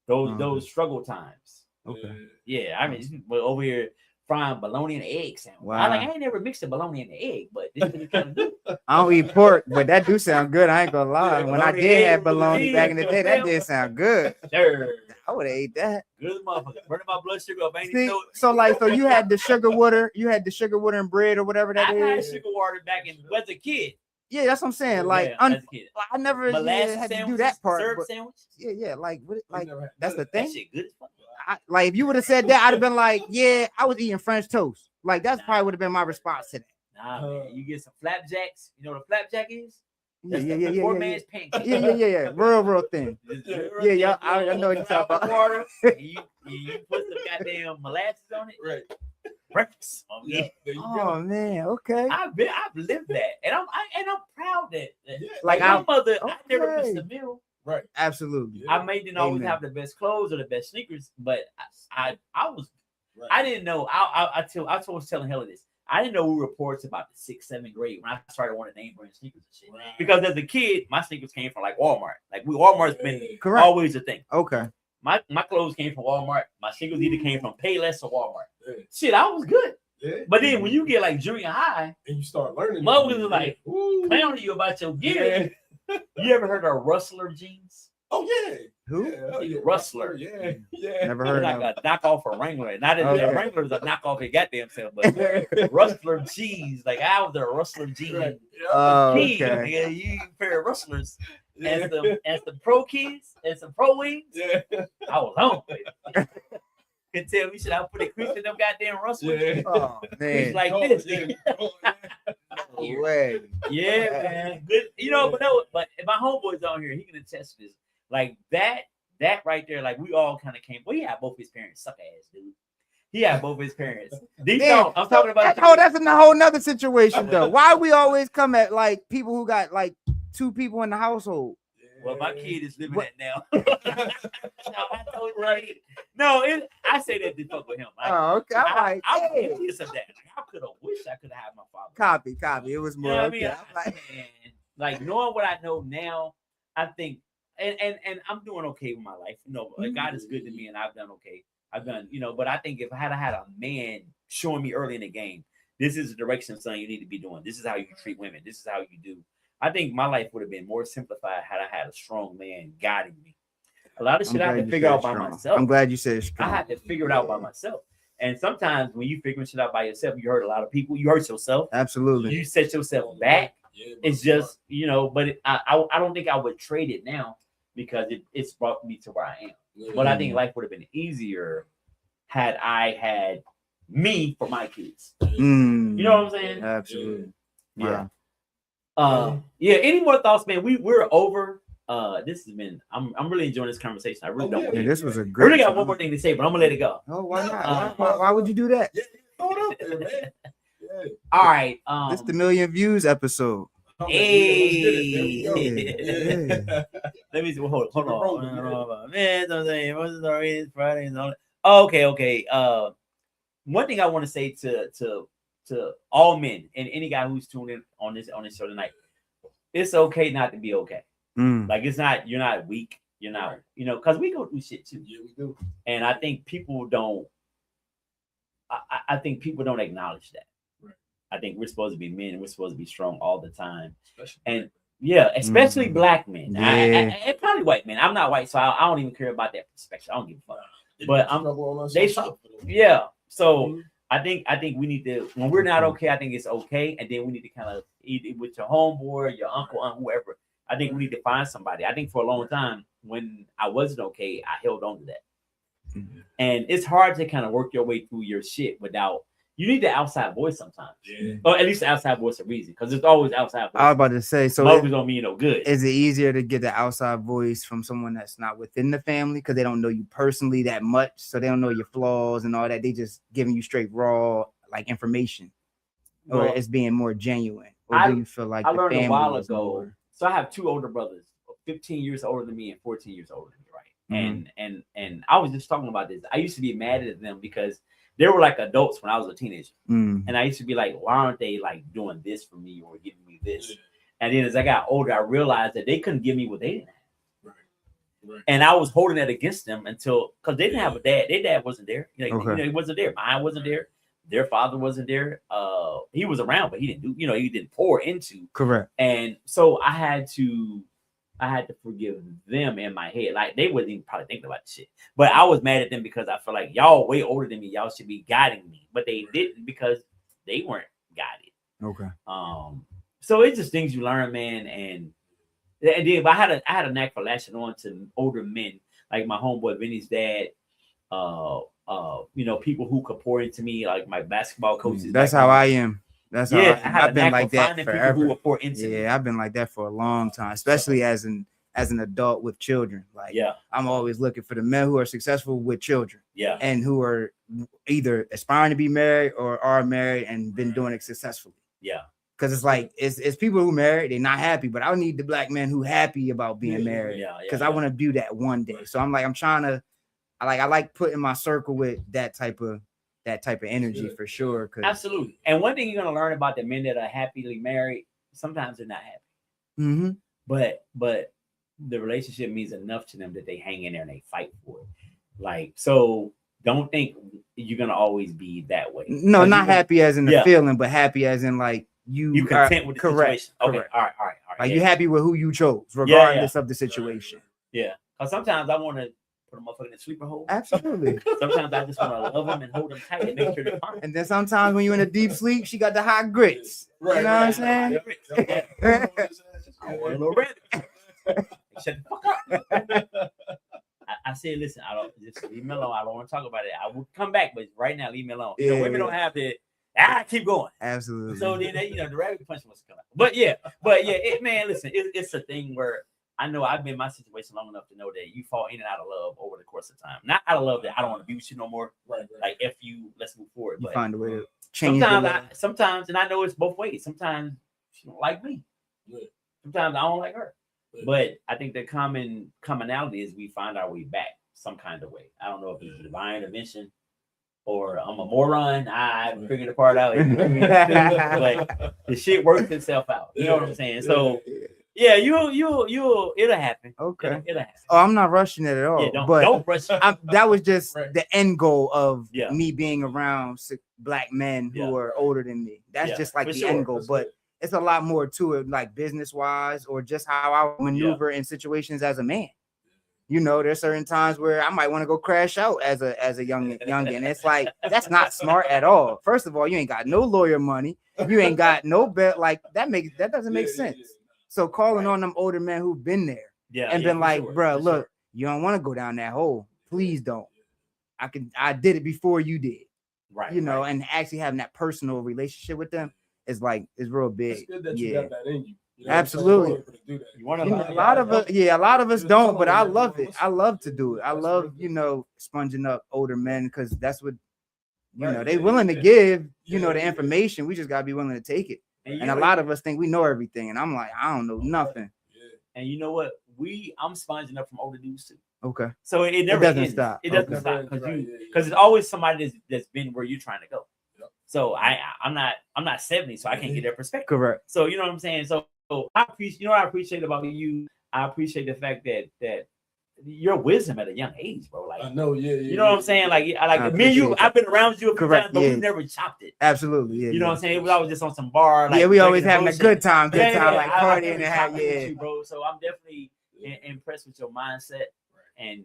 Those struggle times. Okay. Yeah, I mean, we're over here frying bologna and egg sandwich. Wow. I ain't never mixed a bologna and the egg, but this is kind of good. I don't eat pork, but that do sound good. I ain't gonna lie. When I did have bologna back in the day, that did sound good. Sure. I would have ate that. Good motherfucker. Burning my blood sugar up. See, so you had the sugar water, and bread or whatever that is. I had sugar water back as a kid. Yeah, that's what I'm saying. Like, as a kid. I never had to do that part. Syrup sandwich. Yeah, like that's the thing. That shit good as fuck. Like if you would have said that, I'd have been like, yeah, I was eating French toast. Like that's probably would have been my response to that. Nah, man, you get some flapjacks. You know what a flapjack is? Yeah. Poor man's pancake. Yeah. Real thing. Yeah. I know what you're talking about. Water. And you put some goddamn molasses on it. Right. Breakfast. Oh man, okay. I've lived that, and I'm proud that. Like my mother, I never missed a meal. Right. Absolutely. I may didn't always have the best clothes or the best sneakers, but I was. Right. I didn't know. I was telling Hella this. I didn't know reports about the 6th, 7th grade when I started wanting name brand sneakers and shit. Right. Because as a kid, my sneakers came from like Walmart. Like Walmart's been always a thing. Okay. My clothes came from Walmart. My sneakers either came from Payless or Walmart. Shit, I was good. Yeah. But then when you get like junior high and you start learning, mothers is like clowning you about your gear. Yeah. You ever heard of Rustler jeans? Oh yeah. Who? Yeah, Rustler. Yeah. Never heard of like a knockoff of Wrangler. Not that the Wrangler's a knockoff of goddamn self, but Rustler jeans. Like I was a Rustler jeans. Right. Okay. Yeah, you pair of Rustlers and some pro kids and some pro wings. Yeah. I was home, baby. Can tell me shit. I put a crease in them goddamn Rustlers. Yeah. Oh man, like this. No way. Yeah, man. Good. You know, but if my homeboy's on here, he can attest to this. Like that right there, like we all kind of came. Well, he had both his parents suck ass, dude. He had both his parents. I'm talking about. That's a whole nother situation, though. Why we always come at like people who got like 2 people in the household? Well, my kid is living that now. Right? No, I say that to fuck with him. Like, okay. I'm envious of that. Like, I could have wished I could have had my father. Copy. It was more. You know what I mean? Like knowing what I know now, I think, and I'm doing okay with my life. You know, like God is good to me, and I've done okay. But I think if I had a man showing me early in the game, this is the direction, son, you need to be doing. This is how you treat women. This is how you do. I think my life would have been more simplified had I had a strong man guiding me. A lot of shit I had to figure out by myself. I'm glad you said strong. I had to figure it out by myself. And sometimes when you figure shit out by yourself, you hurt a lot of people. You hurt yourself. Absolutely. You set yourself back. It's just, but I don't think I would trade it now because it's brought me to where I am. But I think life would have been easier had I had me for my kids. You know what I'm saying? Absolutely. Yeah. Wow. Any more thoughts, man? We're over. This has been. I'm really enjoying this conversation. I really don't. This was a great. I really got one more thing to say, but I'm gonna let it go. Oh, why not? Why would you do that? All right. This is the 1,000,000 views episode. Hey. Let me see. Hold on. Man, what's Friday and all that. Okay. One thing I want to say to all men and any guy who's tuned in on this show tonight, it's okay not to be okay. Like it's not, you're not weak, you're not, because we go through shit too. Yeah, we do. And I think people don't. I think people don't acknowledge that. Right. I think we're supposed to be men and we're supposed to be strong all the time. Especially black men. Yeah. And probably white men. I'm not white, so I don't even care about that perspective. I don't give a fuck. But So I think we need to, when we're not okay, I think it's okay, and then we need to kind of either with your homeboy, your uncle, aunt, whoever. I think we need to find somebody. I think for a long time when I wasn't okay, I held on to that. And it's hard to kind of work your way through your shit without. You need the outside voice sometimes, or at least the outside voice of reason, because there's always outside voice. I was about to say, so always don't mean no good. Is it easier to get the outside voice from someone that's not within the family because they don't know you personally that much, so they don't know your flaws and all that? They just giving you straight raw like information, or it's being more genuine. Or do you feel like I learned a while ago? More... So I have two older brothers, 15 years older than me and 14 years older than me, right? And I was just talking about this. I used to be mad at them because they were like adults when I was a teenager. And I used to be like, why aren't they like doing this for me or giving me this? And then as I got older, I realized that they couldn't give me what they didn't have. Right. And I was holding that against them until, because they didn't have a dad. Their dad wasn't there. Like, he wasn't there. Mine wasn't there. Their father wasn't there. He was around, but he didn't do, he didn't pour into. Correct. And so I had to forgive them in my head. Like they wasn't even probably thinking about the shit. But I was mad at them because I felt like y'all way older than me. Y'all should be guiding me. But they didn't because they weren't guided. Okay. So it's just things you learn, man. And then I had a knack for lashing on to older men, like my homeboy Vinny's dad. People who could pour into me, like my basketball coaches. That's how I am. That's how I've been like that forever. Who will pour into me. I've been like that for a long time, especially as an adult with children. Like, I'm always looking for the men who are successful with children. And who are either aspiring to be married or are married and been doing it successfully. Because it's like it's people who married, they're not happy, but I need the black men who happy about being married. Because I want to do that one day. So I'm trying to. I like putting my circle with that type of energy for sure. Absolutely. And one thing you're gonna learn about the men that are happily married, sometimes they're not happy. But the relationship means enough to them that they hang in there and they fight for it. Like, so don't think you're gonna always be that way. No, not happy as in the feeling, but happy as in like you content with the situation. Okay, correct. All right. Like you happy with who you chose, regardless of the situation. Because sometimes I want to put a motherfucker in the sleeper hole. Absolutely. Sometimes I just want to love them and hold them tight and make sure they're fine. And then sometimes when you're in a deep sleep, she got the hot grits. You know what I'm saying? I want a little red. Shut the fuck up. I said, listen, I don't just leave me alone. I don't want to talk about it. I will come back, but right now, leave me alone. Women don't have to. Keep going. Absolutely. So then, the rabbit punch must come out. But man, listen, it's a thing where I know I've been in my situation long enough to know that you fall in and out of love over the course of time. Not out of love that I don't want to be with you no more. Right. Like F you, let's move forward. You but find a way to change. Sometimes, and I know it's both ways. Sometimes she don't like me. Sometimes I don't like her. But I think the commonality is we find our way back some kind of way. I don't know if it's divine intervention or I'm a moron. I haven't figured the part out. But the shit works itself out. You know what I'm saying? So it'll happen. Okay. It'll happen. Oh, I'm not rushing it at all. Don't rush it. That was just the end goal of me being around black men who are older than me. That's just like the end goal. But it's a lot more to it, like business wise, or just how I maneuver in situations as a man. There's certain times where I might want to go crash out as a youngin. It's like that's not smart at all. First of all, you ain't got no lawyer money. You ain't got no bet. Like that doesn't make sense. So calling on them older men who've been there and been like, bro, look, you don't want to go down that hole. Please don't. I did it before you did. Right. And actually having that personal relationship with them is real big. It's good that you got that in you. Absolutely. A lot of us don't, but I love it. I love to do it. I love, sponging up older men because that's what they willing to give, the information. We just gotta be willing to take it. And a lot of us think we know everything, and I'm like, I don't know nothing. And you know what? I'm sponging up from older dudes too. Okay. So it never doesn't ends. stop. It doesn't stop because it's always somebody that's been where you're trying to go. So I'm not 70, so I can't get their perspective. Correct. So you know what I'm saying. So I appreciate. What I appreciate about you. I appreciate the fact that your wisdom at a young age, bro. Like I know, you know what I'm saying. Like me and you. I've been around you a few times, but we never chopped it. Absolutely, yeah. You know what I'm saying. It was always just on some bar. Like, we always having a good time, like partying and having you, bro. So I'm definitely impressed with your mindset, and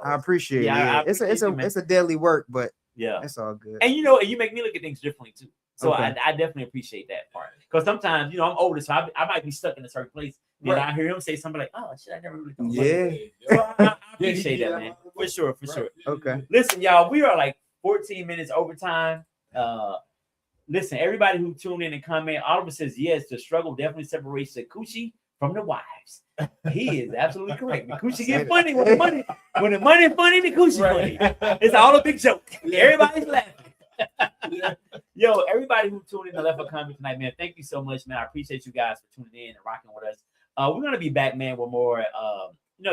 I appreciate it. Yeah, it's a daily work, but Yeah, that's all good. And you know, and you make me look at things differently too. So Okay. I definitely appreciate that part. Because sometimes, you know, I'm older, so I might be stuck in a certain place. Then I hear him say something like, "Oh shit, I never really thought about that." So I appreciate that, man. For sure. Okay. Listen, y'all, we are like 14 minutes overtime. Listen, everybody who tuned in and comment, Oliver says yes, the struggle definitely separates the coochie from the wives. He is absolutely correct. The coochie get funny when the money funny, the coochie funny. It's all a big joke. Everybody's laughing. Yo, everybody who tuned in and left a comment tonight, man, thank you so much, man. I appreciate you guys for tuning in and rocking with us. We're gonna be back, man, with more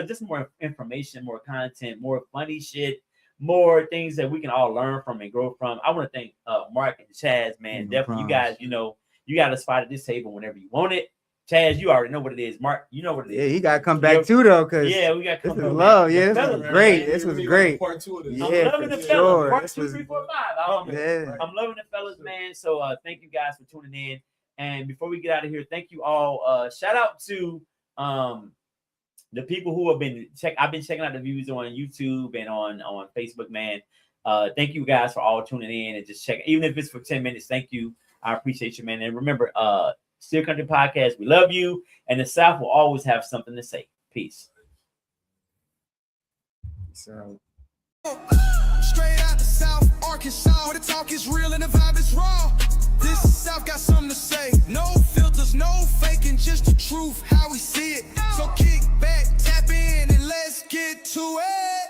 just more information, more content, more funny shit, more things that we can all learn from and grow from. I want to thank Mark and Chaz, man. Definitely, you guys, you got a spot at this table whenever you want it. Chaz, you already know what it is. Mark, you know what it is. Yeah, he gotta come back too, though, because we got to come back. love. Yeah, this was great. This was great. Part 2 of this. I'm loving the fellas. Part 2, 3, 4, 5. Yeah. I'm loving the fellas, man. So thank you guys for tuning in. And before we get out of here, thank you all. Shout out to the people who have been I've been checking out the views on YouTube and on Facebook, man. Thank you guys for all tuning in and just checking, even if it's for 10 minutes. Thank you. I appreciate you, man. And remember, Steel Country Podcast, we love you, and the South will always have something to say. Peace. So. Straight out the South, Arkansas, where the talk is real and the vibe is raw. This South got something to say. No filters, no faking, just the truth, how we see it. So kick back, tap in, and let's get to it.